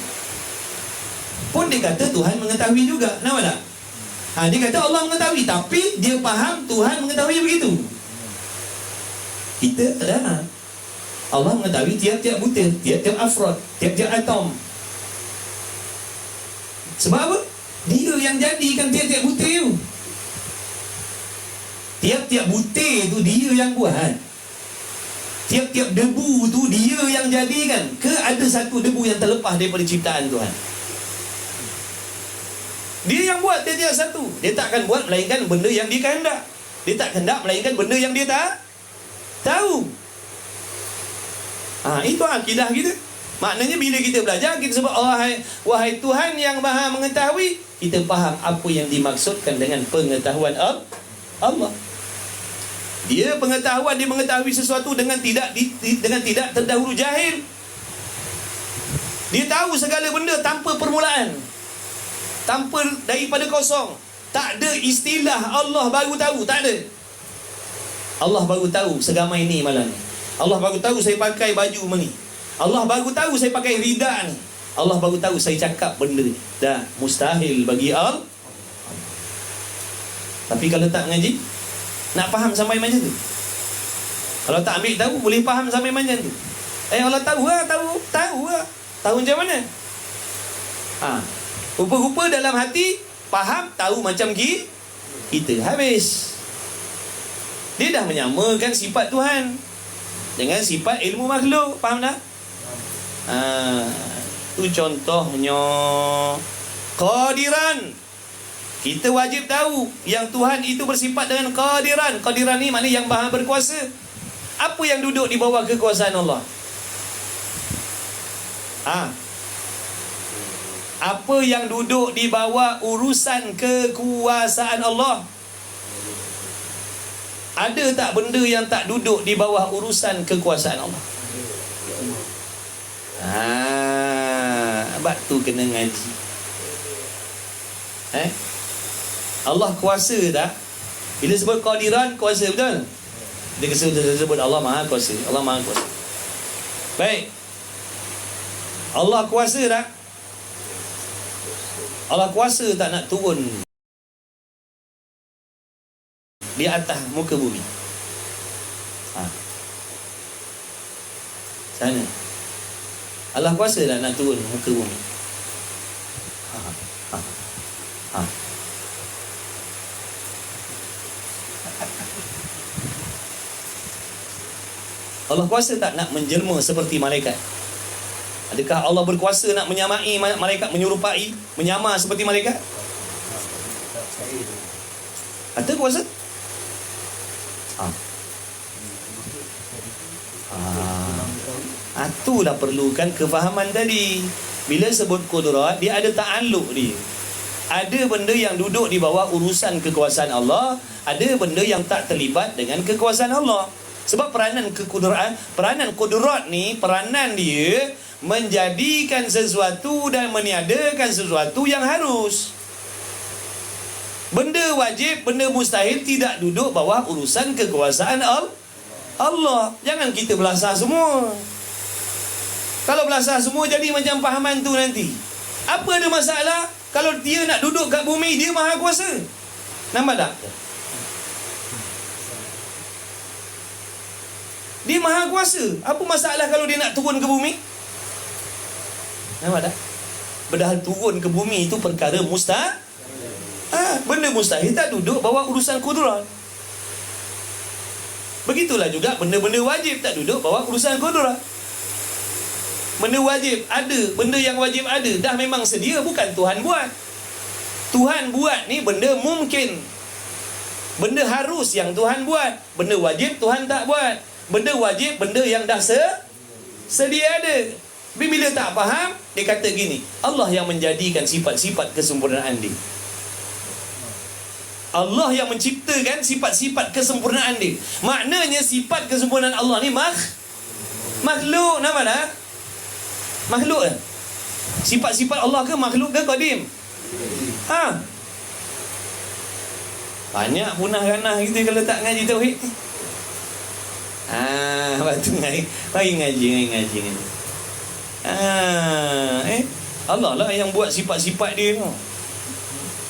Pun dia kata Tuhan mengetahui juga. Nampak tak? Dia kata Allah mengetahui, tapi dia faham Tuhan mengetahui begitu. Kita ada. Allah mengetahui tiap-tiap butir, tiap-tiap afrod, tiap-tiap atom. Sebab apa? Dia yang jadikan tiap-tiap butir tu. Tiap-tiap butir tu dia yang buat. Tiap-tiap debu tu dia yang jadikan. Ke ada satu debu yang terlepas daripada ciptaan Tuhan? Dia yang buat tiap-tiap satu. Dia tak akan buat melainkan benda yang dia kehendak. Dia tak kehendak melainkan benda yang dia tak tahu. Itu akidah kita. Maknanya bila kita belajar, kita sebut wahai Tuhan yang Maha mengetahui, kita faham apa yang dimaksudkan dengan pengetahuan Allah. Dia pengetahuan, dia mengetahui sesuatu dengan tidak terdahulu jahil. Dia tahu segala benda tanpa permulaan, tanpa daripada kosong. Tak ada istilah Allah baru tahu, tak ada. Allah baru tahu segamai ni malam ni. Allah baru tahu saya pakai baju ni. Allah baru tahu saya pakai rida ni. Allah baru tahu saya cakap benda ni. Dah mustahil bagi Allah. Tapi kalau tak ngaji, nak faham sampai macam tu. Kalau tak ambil tahu, boleh faham sampai macam tu. Allah tahu lah. Tahu macam mana? Rupa-rupa dalam hati, faham, tahu macam kita. Habis. Dia dah menyamakan sifat Tuhan dengan sifat ilmu makhluk. Faham tak? Itu contohnya. Qadiran. Kita wajib tahu yang Tuhan itu bersifat dengan qadiran. Qadiran ni maknanya yang Maha berkuasa. Apa yang duduk di bawah kekuasaan Allah? Apa yang duduk di bawah urusan kekuasaan Allah? Ada tak benda yang tak duduk di bawah urusan kekuasaan Allah? Sebab tu kena ngaji. Allah kuasa tak? Bila sebut qadiran, kuasa betul? Dia sebut Allah Maha Kuasa. Allah Maha Kuasa. Baik. Allah kuasa tak? Allah kuasa tak nak turun di atas muka bumi? Sana. Allah kuasa tak nak turun muka bumi? Allah kuasa tak nak menjelma seperti malaikat? Adakah Allah berkuasa nak menyamai malaikat, menyerupai, menyamar seperti malaikat? Ada kuasa? Itulah perlukan kefahaman tadi. Bila sebut kudrat, dia ada ta'alluq dia. Ada benda yang duduk di bawah urusan kekuasaan Allah, ada benda yang tak terlibat dengan kekuasaan Allah. Sebab peranan kudrat ni, peranan dia menjadikan sesuatu dan meniadakan sesuatu yang harus. Benda wajib, benda mustahil tidak duduk bawah urusan kekuasaan Allah. Jangan kita belasah semua. Kalau belasah semua jadi macam pahaman tu nanti. Apa ada masalah kalau dia nak duduk kat bumi, dia Maha Kuasa? Nampak tak? Dia Maha Kuasa. Apa masalah kalau dia nak turun ke bumi? Nampak tak? Padahal turun ke bumi itu perkara mustahil. Benda mustahil tak duduk bawah urusan kudrat. Begitulah juga benda-benda wajib tak duduk bawah urusan kudrat. Benda wajib ada, benda yang wajib ada, dah memang sedia, bukan Tuhan buat. Tuhan buat ni benda mungkin. Benda harus yang Tuhan buat, benda wajib Tuhan tak buat. Benda wajib, benda yang dah sedia ada. Tapi bila tak faham, dia kata gini, Allah yang menjadikan sifat-sifat kesempurnaan dia. Allah yang menciptakan sifat-sifat kesempurnaan dia. Maknanya sifat kesempurnaan Allah ni makhluk. Nama dah? Makhluk kan? Sifat-sifat Allah ke makhluk ke qadim? Banyak punah ranah kita kalau tak ngaji tauhid. Waktu ngaji. Allah lah yang buat sifat-sifat dia tu.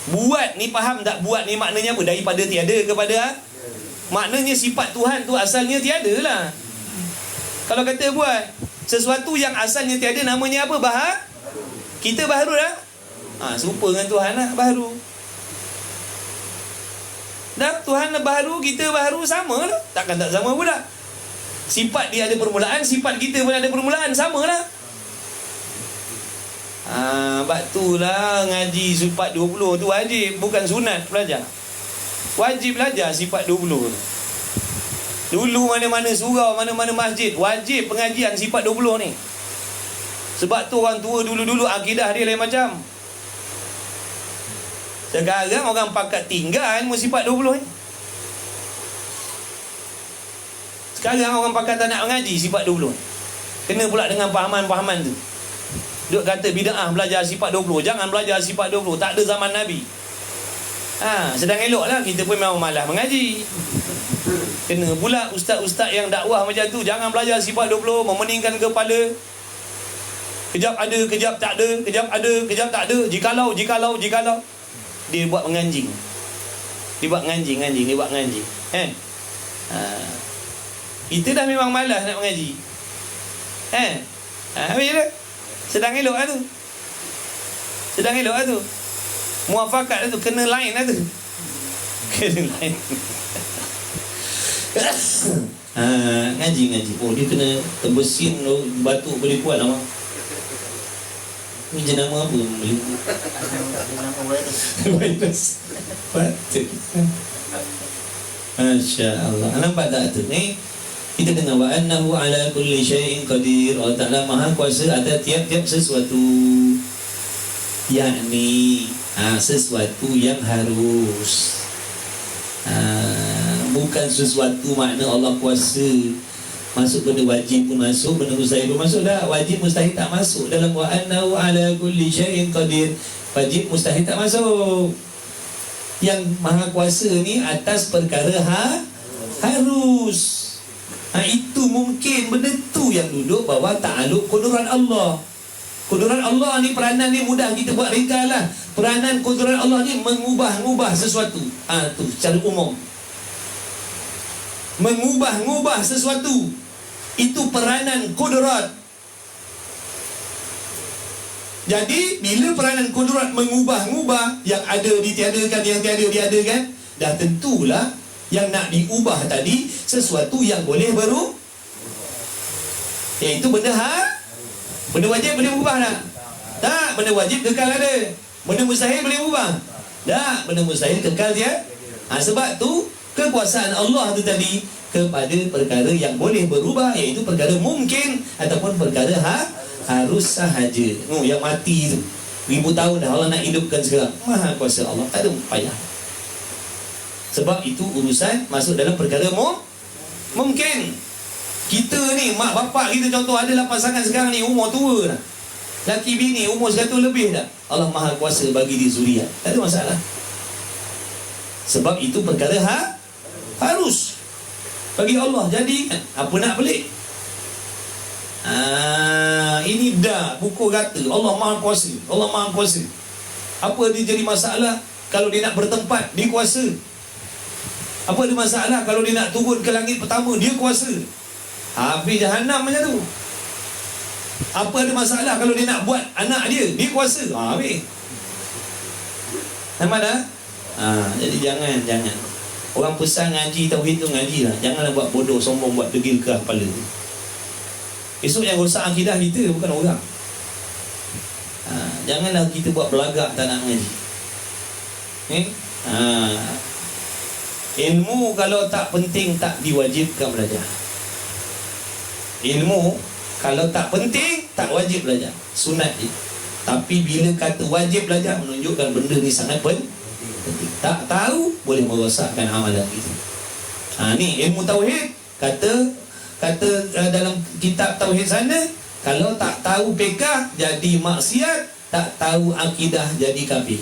Buat ni faham tak? Buat ni maknanya apa? Daripada tiada kepada maknanya sifat Tuhan tu asalnya tiada lah. Kalau kata buat sesuatu yang asalnya tiada, namanya apa? Kita baharu dah. Serupa dengan Tuhan lah, baharu. Dah, Tuhan baharu, kita baharu, sama lah. Takkan tak sama pula. Sifat dia ada permulaan, sifat kita pun ada permulaan, sama lah. Sebab tu lah ngaji sifat 20 tu wajib, bukan sunat belajar. Wajib belajar sifat 20 tu. Dulu mana-mana surau, mana-mana masjid, wajib pengajian sifat 20 ni. Sebab tu orang tua dulu-dulu akidah dia lain macam. Sekarang orang pakat tinggal ilmu sifat 20 ni. Sekarang orang pakat tak nak mengaji sifat 20 ni. Kena pula dengan pahaman-pahaman tu. Duk kata bid'ah belajar sifat 20, jangan belajar sifat 20, tak ada zaman Nabi. Sedang elok lah, kita pun memang malas mengaji. Kena pula ustaz-ustaz yang dakwah macam tu, jangan belajar sifat 20, memeningkan kepala. Kejap ada, kejap tak ada, kejap ada, kejap tak ada. Jikalau. Dia buat menganjing. Dia buat ngaji. Kita dah memang malas nak mengaji. Habis dah. Sedang elok lah tu. Muafakat lah tu. Kena lain lah tu. Ngaji. Oh, dia kena terbesin batuk boleh kuat lah. Ni jenama apa? Jenama virus. Batuk. Masya Allah. Nampak tak tu? Kita dengar wa annahu ala kulli syai'in qadir. Allah Ta'ala maha kuasa atas tiap-tiap sesuatu. Yakni sesuatu yang harus, bukan sesuatu makna Allah kuasa. Masuk benda wajib pun masuk, benda mustahil pun masuk. Dah, wajib mustahil tak masuk dalam wa annahu ala kulli syai'in qadir. Wajib mustahil tak masuk. Yang maha kuasa ni atas perkara harus. Itu mungkin benda tu yang duduk bawah ta'aluk kudurat Allah. Kudurat Allah ni, peranan ni mudah kita buat ringkas lah. Peranan kudurat Allah ni mengubah-ngubah sesuatu. Tu secara umum. Mengubah-ngubah sesuatu. Itu peranan kudurat. Jadi bila peranan kudurat mengubah-ngubah, yang ada ditiadakan, yang tiada diadakan, dah tentulah yang nak diubah tadi sesuatu yang boleh baru, iaitu benda benda wajib boleh ubah tak? Benda wajib kekal ada. Benda mustahil boleh ubah tak? Benda mustahil kekal dia. Sebab tu kekuasaan Allah tu tadi kepada perkara yang boleh berubah, iaitu perkara mungkin ataupun perkara harus sahaja. Yang mati tu 1000 tahun dah Allah nak hidupkan sekarang. Maha kuasa Allah, tak ada payah. Sebab itu urusan masuk dalam perkara mungkin. Kita ni, mak bapak kita contoh, adalah pasangan sekarang ni umur tua dah. Laki bini umur 100 lebih dah. Allah maha kuasa bagi dia zuriat. Tak ada masalah. Sebab itu perkara harus bagi Allah. Jadi apa nak pelik? Ini dah buku kata Allah maha kuasa. Allah maha kuasa. Apa dia jadi masalah kalau dia nak bertempat, dia kuasa? Apa ada masalah kalau dia nak turun ke langit pertama, dia kuasa? Habis jahanam macam tu. Apa ada masalah kalau dia nak buat anak dia, dia kuasa? Habis. Nampak dah? Jadi jangan. Orang pesan ngaji tauhid tu ngaji lah. Janganlah buat bodoh, sombong, buat degil ke kepala. Esok yang rosak akidah kita, bukan orang. Janganlah kita buat belagak tak nak ngaji. Ilmu kalau tak penting tak diwajibkan belajar. Ilmu kalau tak penting tak wajib belajar, sunat je. Tapi bila kata wajib belajar, menunjukkan benda ni sangat penting. Tak tahu boleh merosakkan amalan kita. Ni ilmu tauhid. Kata dalam kitab tauhid sana, kalau tak tahu fiqh jadi maksiat, tak tahu akidah jadi kafir.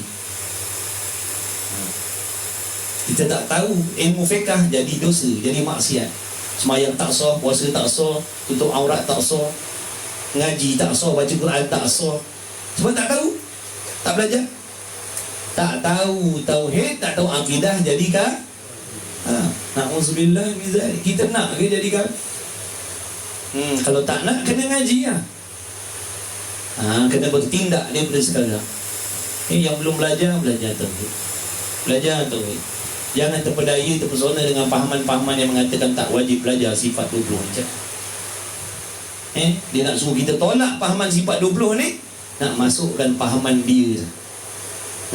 Kita tak tahu ilmu fiqh jadi dosa, jadi maksiat. Semayang tak sah, puasa tak sah, tutup aurat tak sah, ngaji tak sah, baca Quran tak sah. Sebab tak tahu, tak belajar. Tak tahu tauhid, tak tahu akidah, jadikah? Na'udzubillah min zalik. Kita nak ke jadikan? Kalau tak nak, kena ngaji lah. Kena bertindak daripada sekarang. Yang belum belajar tauhid. Belajar tauhid. Jangan terpedaya, terpesona dengan pahaman-pahaman yang mengatakan tak wajib belajar sifat 20 macam. Dia nak suruh kita tolak pahaman sifat 20 ni, nak masukkan pahaman dia.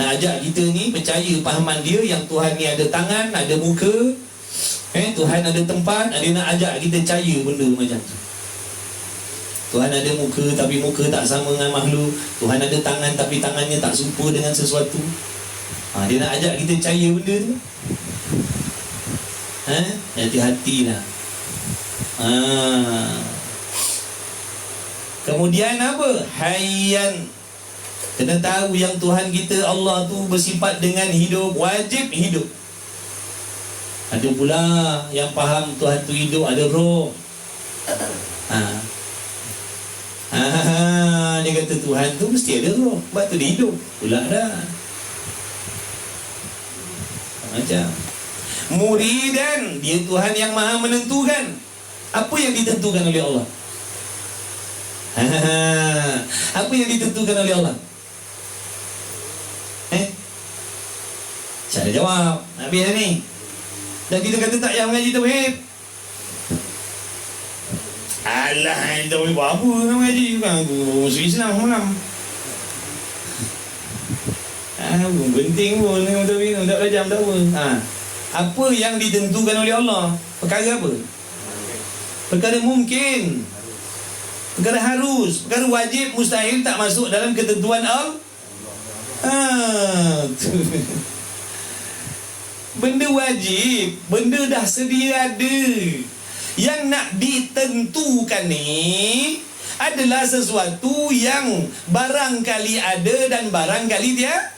Nak ajak kita ni percaya pahaman dia yang Tuhan ni ada tangan, ada muka, Tuhan ada tempat. Dia nak ajak kita percaya benda macam tu. Tuhan ada muka tapi muka tak sama dengan makhluk. Tuhan ada tangan tapi tangannya tak serupa dengan sesuatu. Dia nak ajak kita percaya benda tu. Hati-hatilah. Kemudian apa? Hayyan. Kena tahu yang Tuhan kita Allah tu bersifat dengan hidup, wajib hidup. Ada pula yang faham Tuhan tu hidup, ada roh. Dia kata Tuhan tu mesti ada roh, sebab tu dia hidup. Pula dah macam muridan, dia Tuhan yang maha menentukan. Apa yang ditentukan oleh Allah? Apa yang ditentukan oleh Allah? Saya jawab. Habis dah ni. Dan kita kata tak payah mengaji tauhid. Alah, tauhid apa nak mengaji? Bukan aku musuh Islam malam. Penting pun dengan tauhid, tak belajar tak apa. Apa yang ditentukan oleh Allah? Perkara apa? Perkara mungkin, perkara harus, perkara wajib, mustahil tak masuk dalam ketentuan Allah. Benda wajib, benda dah sedia ada. Yang nak ditentukan ni adalah sesuatu yang barangkali ada dan barangkali dia.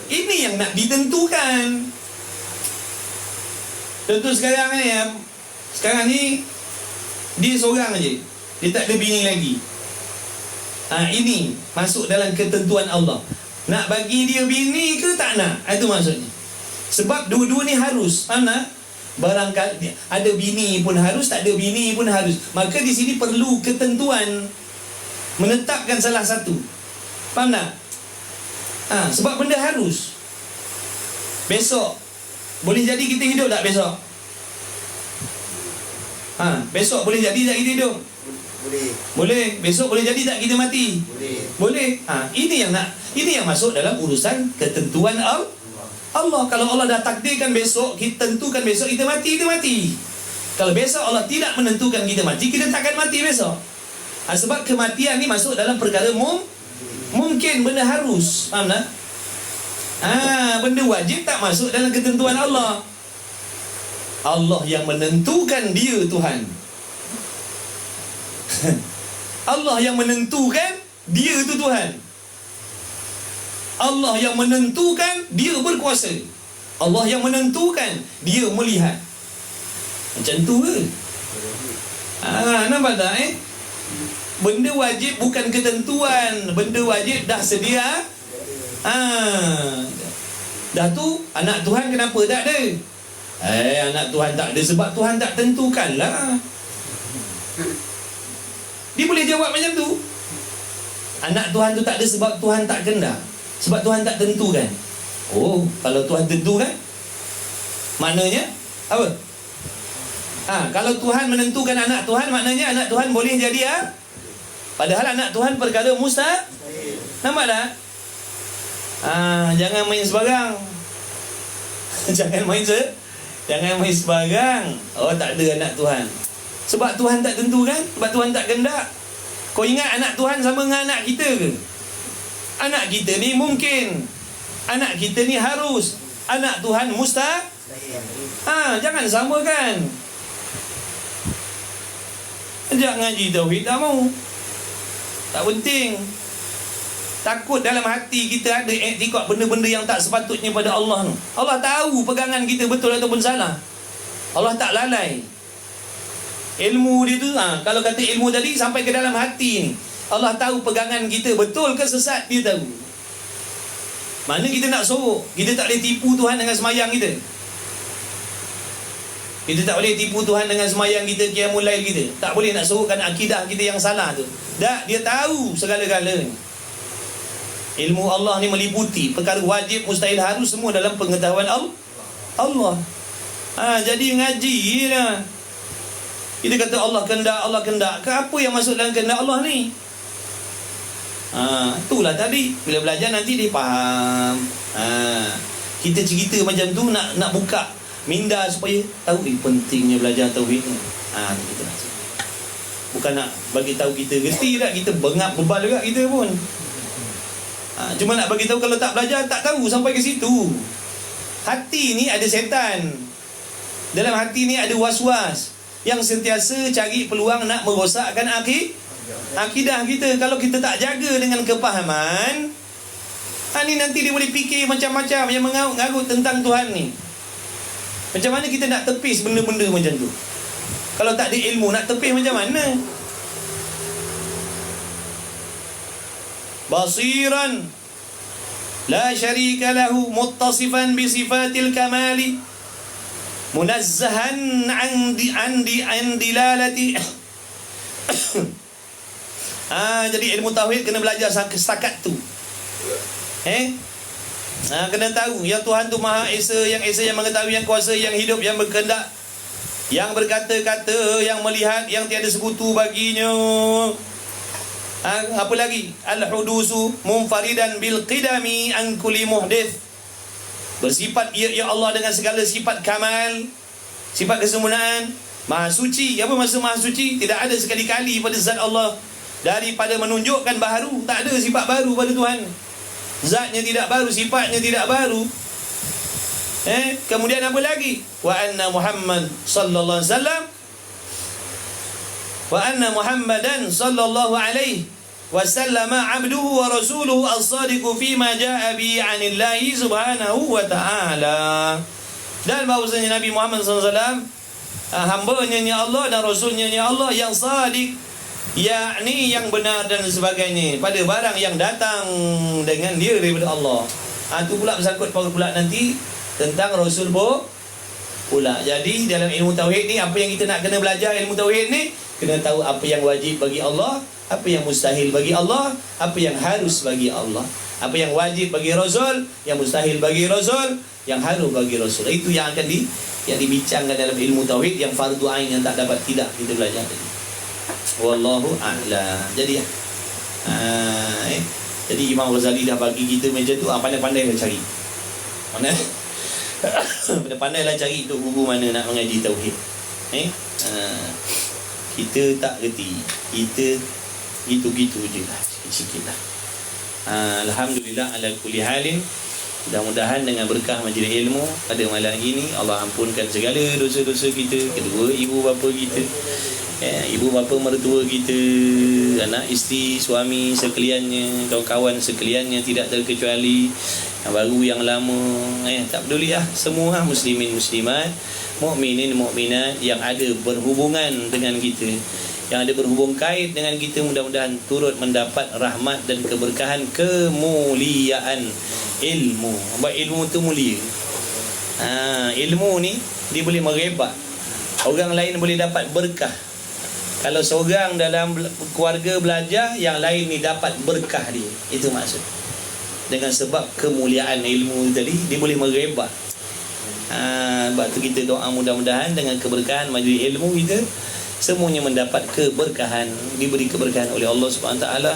Ini yang nak ditentukan. Tentu sekarang ni, sekarang ni dia seorang aja, dia tak ada bini lagi. Ini masuk dalam ketentuan Allah. Nak bagi dia bini ke tak nak? Itu maksudnya. Sebab dua-dua ni harus. Faham tak? Barangkali ada bini pun harus, tak ada bini pun harus. Maka di sini perlu ketentuan, menetapkan salah satu. Faham tak? Sebab benda harus. Besok boleh jadi kita hidup tak besok? Besok boleh jadi tak kita hidup? Boleh. Besok boleh jadi tak kita mati? Boleh. Ini yang masuk dalam urusan ketentuan Allah. Kalau Allah dah takdirkan besok, kita tentukan besok kita mati, kita mati. Kalau besok Allah tidak menentukan kita mati, kita takkan mati besok. Sebab kematian ni masuk dalam perkara mungkin, benda harus. Faham tak? Benda wajib tak masuk dalam ketentuan Allah. Allah yang menentukan dia Tuhan. Allah yang menentukan dia tu Tuhan. Allah yang menentukan dia berkuasa. Allah yang menentukan dia melihat. Macam tu ke? Nampak tak Benda wajib bukan ketentuan. Benda wajib dah sedia. Dah tu anak Tuhan kenapa tak ada? Anak Tuhan tak ada sebab Tuhan tak tentukan lah. Dia boleh jawab macam tu. Anak Tuhan tu tak ada sebab Tuhan tak kendak, sebab Tuhan tak tentukan. Kalau Tuhan tentukan, maknanya apa? Kalau Tuhan menentukan anak Tuhan, maknanya anak Tuhan boleh jadi padahal anak Tuhan perkara mustahil. Nampak tak? Jangan main sebarang. Jangan main Jangan main sebarang. Oh, tak ada anak Tuhan. Sebab Tuhan tak tentu kan? Sebab Tuhan tak kehendak. Kau ingat anak Tuhan sama dengan anak kita ke? Anak kita ni mungkin, anak kita ni harus, anak Tuhan jangan samakan. Ajak ngaji tauhid tak mau. Tak penting. Takut dalam hati kita ada iktikad benda-benda yang tak sepatutnya pada Allah. Allah tahu pegangan kita betul ataupun salah. Allah tak lalai. Ilmu dia tu, kalau kata ilmu tadi sampai ke dalam hati ni, Allah tahu pegangan kita betul ke sesat, dia tahu. Mana kita nak sorok? Kita tak boleh tipu Tuhan dengan semayang kita. Kita tak boleh tipu Tuhan dengan semayang kita, qiyamul lail kita. Tak boleh nak sorokkan akidah kita yang salah tu. Tak, dia tahu segala-galanya. Ilmu Allah ni meliputi perkara wajib, mustahil, harus, semua dalam pengetahuan Allah. Jadi ngaji lah. Kita kata Allah kehendak, Allah kehendak. Apa yang masuk dalam kehendak Allah ni? Itulah tadi. Bila belajar nanti dia faham. Kita cerita macam tu nak buka minda supaya tahu pentingnya belajar tauhid ni. Kita nak. Bukan nak bagi tahu kita gerti tak, kita bengap bebal juga kita pun. Cuma nak bagi tahu, kalau tak belajar tak tahu sampai ke situ. Hati ni ada setan. Dalam hati ni ada was-was yang sentiasa cari peluang nak merosakkan akidah kita. Kalau kita tak jaga dengan kepahaman, ni nanti dia boleh fikir macam-macam yang mengarut tentang Tuhan ni. Macam mana kita nak tepis benda-benda macam tu? Kalau tak ada ilmu, nak tepis macam mana? Basiran la syarika lahu, muttasifan bi sifatil kamali, munazzahan an dilalati. Jadi ilmu tauhid kena belajar setakat tu. Kena tahu yang Tuhan tu Maha Esa, yang Esa, yang mengetahui, yang kuasa, yang hidup, yang berkehendak, yang berkata-kata, yang melihat, yang tiada sekutu baginya. Apa lagi? Al-hudusu munfaridan bil qidami an kulli muhdith. Bersifat ya Allah dengan segala sifat kamal, sifat kesempurnaan, Maha suci. Apa maksud Maha suci? Tidak ada sekali-kali pada zat Allah daripada menunjukkan baharu. Tak ada sifat baru pada Tuhan. Zatnya tidak baru, sifatnya tidak baru. Kemudian apa lagi? Wa anna Muhammad sallallahu alaihi wasallam, wa anna Muhammadan sallallahu alaihi wasallam abduhu wa rasuluhu as-sadiqu fima jaa bi 'anillahi subhanahu wa ta'ala. Dan bahawasanya Nabi Muhammad sallallahu alaihi wasallam hamba-Nya Allah dan rasulnya Allah yang sadiq, yakni yang benar dan sebagainya, pada barang yang datang dengan dia daripada Allah. Itu pula bersangkut pula nanti tentang Rasul pula. Jadi dalam ilmu tauhid ni, apa yang kita nak kena belajar ilmu tauhid ni, kena tahu apa yang wajib bagi Allah, apa yang mustahil bagi Allah, apa yang harus bagi Allah, apa yang wajib bagi Rasul, yang mustahil bagi Rasul, yang harus bagi Rasul. Itu yang akan dibincangkan dalam ilmu tauhid, yang fardu ain, yang tak dapat tidak kita belajar tadi. Wallahu a'lam. Jadi jadi Imam Ghazali dah bagi kita macam tu. Pandai-pandai lah cari. Pandai-pandai lah cari tu guru mana nak mengaji tauhid. Kita tak reti. Kita gitu-gitu je lah, sikit-sikit lah. Alhamdulillah ala kulli halin. Mudah-mudahan dengan berkah majlis ilmu pada malam ini, Allah ampunkan segala dosa-dosa kita, kedua ibu bapa kita, ibu bapa mertua kita, anak isteri, suami sekaliannya, kawan-kawan sekaliannya, tidak terkecuali, yang baru yang lama, tak peduli lah, semua muslimin muslimat, mukminin mukminat yang ada berhubungan dengan kita, yang ada berhubung kait dengan kita, mudah-mudahan turut mendapat rahmat dan keberkahan, kemuliaan ilmu. Sebab ilmu tu mulia. Ilmu ni dia boleh merebak, orang lain boleh dapat berkah. Kalau seorang dalam keluarga belajar, yang lain ni dapat berkah dia. Itu maksud. Dengan sebab kemuliaan ilmu tadi, dia boleh merebak. Sebab tu kita doa mudah-mudahan dengan keberkahan majlis ilmu kita, semuanya mendapat keberkahan, diberi keberkahan oleh Allah Subhanahu Wa Taala.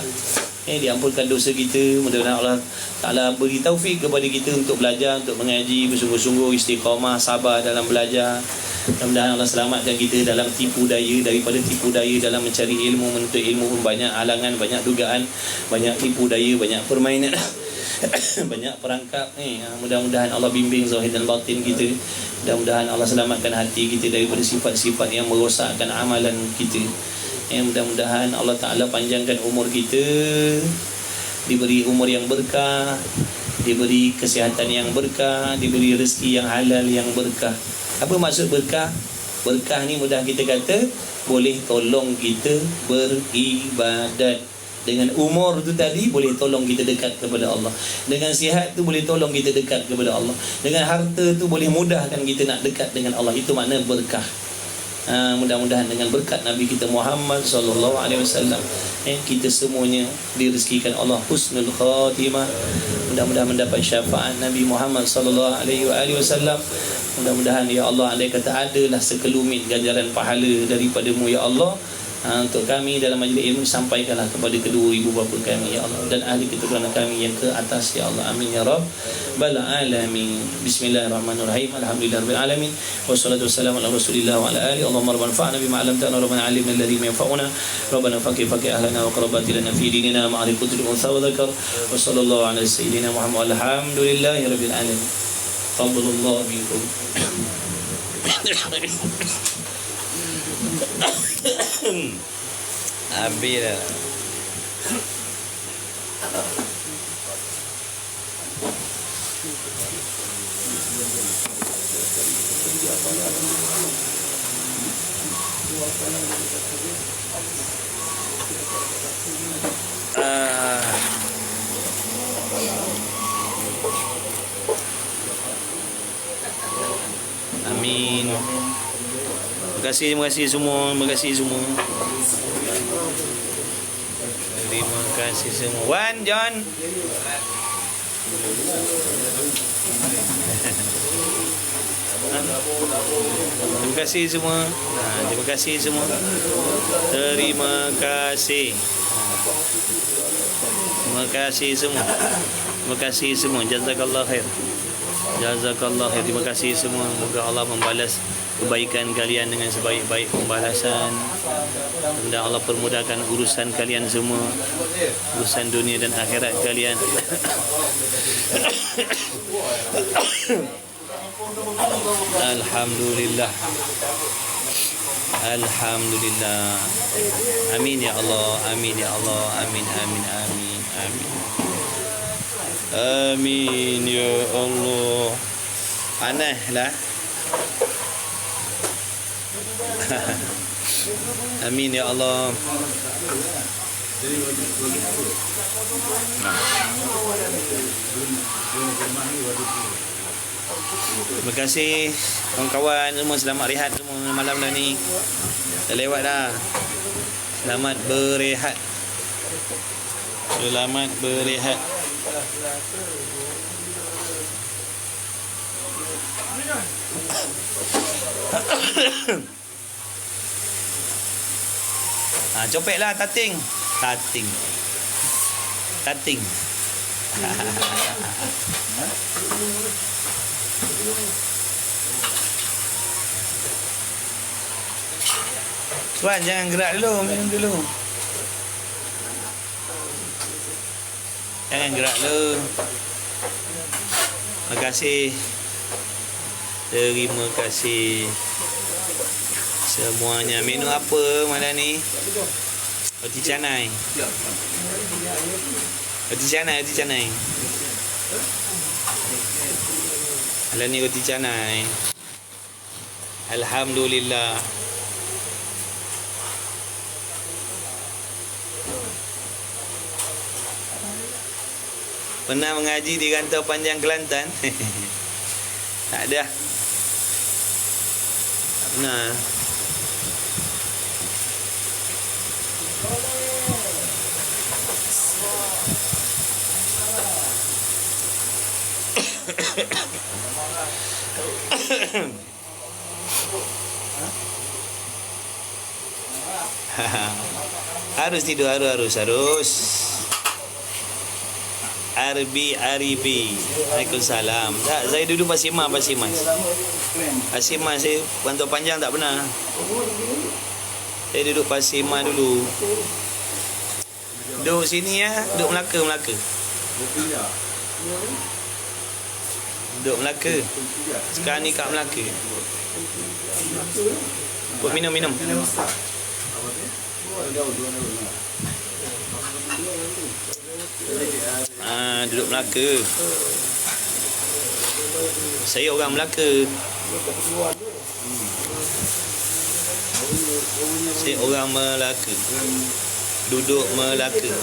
Diampunkan dosa kita. Mudah-mudahan Allah Ta'ala beri taufik kepada kita untuk belajar, untuk mengaji bersungguh-sungguh, istiqamah, sabar dalam belajar. Mudah-mudahan Allah selamatkan kita dalam tipu daya, daripada tipu daya dalam mencari ilmu, menuntut ilmu pun banyak halangan, banyak dugaan, banyak tipu daya, banyak permainan banyak perangkap. Mudah-mudahan Allah bimbing zahir dan batin kita. Mudah-mudahan Allah selamatkan hati kita daripada sifat-sifat yang merosakkan amalan kita. Mudah-mudahan Allah Ta'ala panjangkan umur kita, diberi umur yang berkah, diberi kesihatan yang berkah, diberi rezeki yang halal yang berkah. Apa maksud berkah? Berkah ni mudah kita kata boleh tolong kita beribadat. Dengan umur tu tadi boleh tolong kita dekat kepada Allah. Dengan sihat tu boleh tolong kita dekat kepada Allah. Dengan harta tu boleh mudahkan kita nak dekat dengan Allah. Itu makna berkah. Mudah-mudahan dengan berkat Nabi kita Muhammad sallallahu alaihi wasallam, kita semuanya direzekikan Allah husnul khatimah. Mudah-mudahan mendapat syafaat Nabi Muhammad sallallahu alaihi wasallam. Mudah-mudahan ya Allah, andai kata adalah sekelumit ganjaran pahala daripadamu ya Allah, untuk kami dalam majlis ilmu, sampaikanlah kepada kedua ibu bapa kami ya Allah, dan ahli keturunan kami yang ke atas ya Allah. Amin ya rabbal alamin. Bismillahirrahmanirrahim. Alhamdulillahirabbil alamin. Wassalatu wassalamu ala Rasulillah wa ala alihi. Allahumma rabbana fa'na bima 'allamtana rabbana 'allimna alladhi yanfa'una rabbana faqih ahlana wa qarabatina fi dinina ma'rifatul unsa wa dzakar. Wa sallallahu ala sayyidina Muhammad. Alhamdulillahirabbil alamin. Qabbalallahu minkum. Habis dah. Amin. Terima kasih semua. Terima kasih semua. Terima kasih semua. Wan, John. Terima kasih semua. Terima kasih semua. Terima kasih. Terima kasih semua. Terima kasih semua. Jazakallah khair. Jazakallah khair. Terima kasih semua. Moga Allah membalas kebaikan kalian dengan sebaik-baik pembalasan. Mudah Allah permudahkan urusan kalian semua, urusan dunia dan akhirat kalian. Alhamdulillah. Alhamdulillah. Amin ya Allah. Amin ya Allah. Amin amin amin amin. Amin ya Allah. Panaslah. Amin ya Allah. Terima kasih kawan-kawan semua. Selamat rehat semua malam dah ni. Dah lewat dah. Selamat berehat. Selamat berehat. Copeklah tating. Tating. Tating. Tuan jangan gerak dulu, minum dulu. Jangan gerak dulu. Terima kasih. Terima kasih semuanya. Minum apa malam ni? Roti canai. Roti canai, roti canai. Malam ni roti canai. Alhamdulillah. Pernah mengaji di Rantau Panjang Kelantan? Tak ada. Nah. Harus tidur, harus. Arbi Aribi. Waalaikumsalam. Tak, saya duduk Pasir Mas, Pasir Mas. Pasir Mas saya pantau panjang tak pernah. Saya duduk Pasir Mas dulu. Duduk sini ya, duduk Melaka. Duduk Melaka. Sekarang ni kat Melaka. Buat minum. Duduk Melaka. Saya orang Melaka. Saya orang Melaka. Duduk Melaka.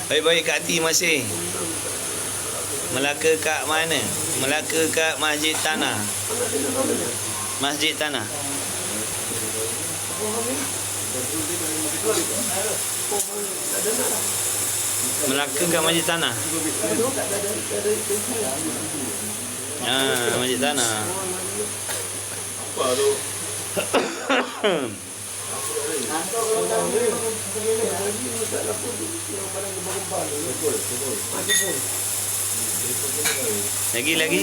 Baik-baik kat hati masih. Melaka kat mana? Melaka kat Masjid Tanah. Masjid Tanah. Melaka kat Masjid Tanah. Masjid Tanah. Lagi.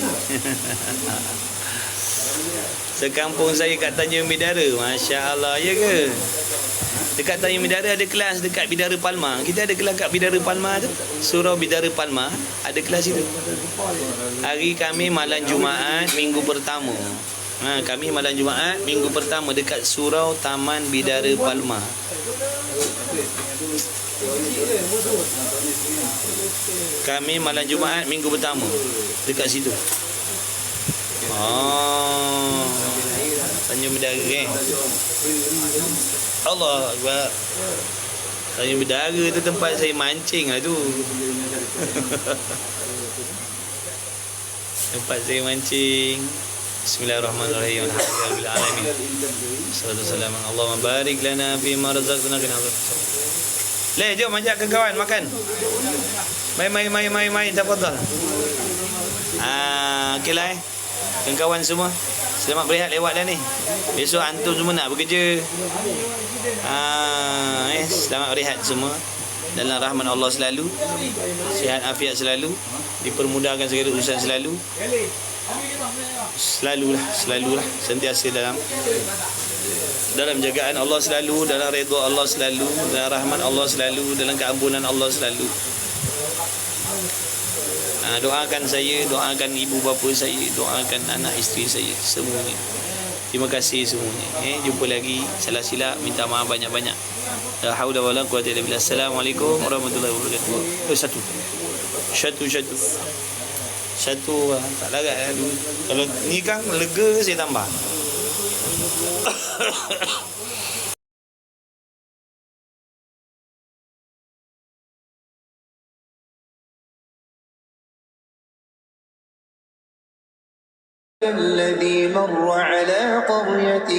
Sekampung saya kat Tanjung Bidara. Masya Allah, ya ke? Dekat Tanjung Bidara ada kelas dekat Bidara Palma. Kita ada kelas kat Bidara Palma tu. Surau Bidara Palma ada kelas itu. Hari kami malam Jumaat minggu pertama. Kami malam Jumaat minggu pertama dekat Surau Taman Bidara Palma. Kami malam Jumaat minggu pertama dekat situ. Tanjung Bidara. Allah Akbar. Tanjung Bidara tu tempat saya mancing lah tu. Tempat saya mancing. Bismillahirrahmanirrahim. Alhamdulillah alamin. Sallallahu Allahumma barik lana fi ma razaqtana min hadha. Le, jom ajak ke kawan makan. Mai tafadhal. Okeylah kawan semua. Selamat berehat lewat dah ni. Besok antum semua nak bekerja. Selamat berehat semua. Dalam rahmat Allah selalu. Sihat afiat selalu. Dipermudahkan segala urusan selalu. Selalulah sentiasa dalam jagaan Allah selalu, dalam redha Allah selalu, dalam rahmat Allah selalu, dalam keampunan Allah selalu. Doakan saya, doakan ibu bapa saya, doakan anak isteri saya semuanya. Terima kasih semuanya. Jumpa lagi. Salah silap minta maaf banyak-banyak. La haula wala quwwata illa billah. Assalamualaikum warahmatullahi wabarakatuh. Satu tak larat lah dulu. Kalau ni kan lega saya tambah. الذي مر على قرية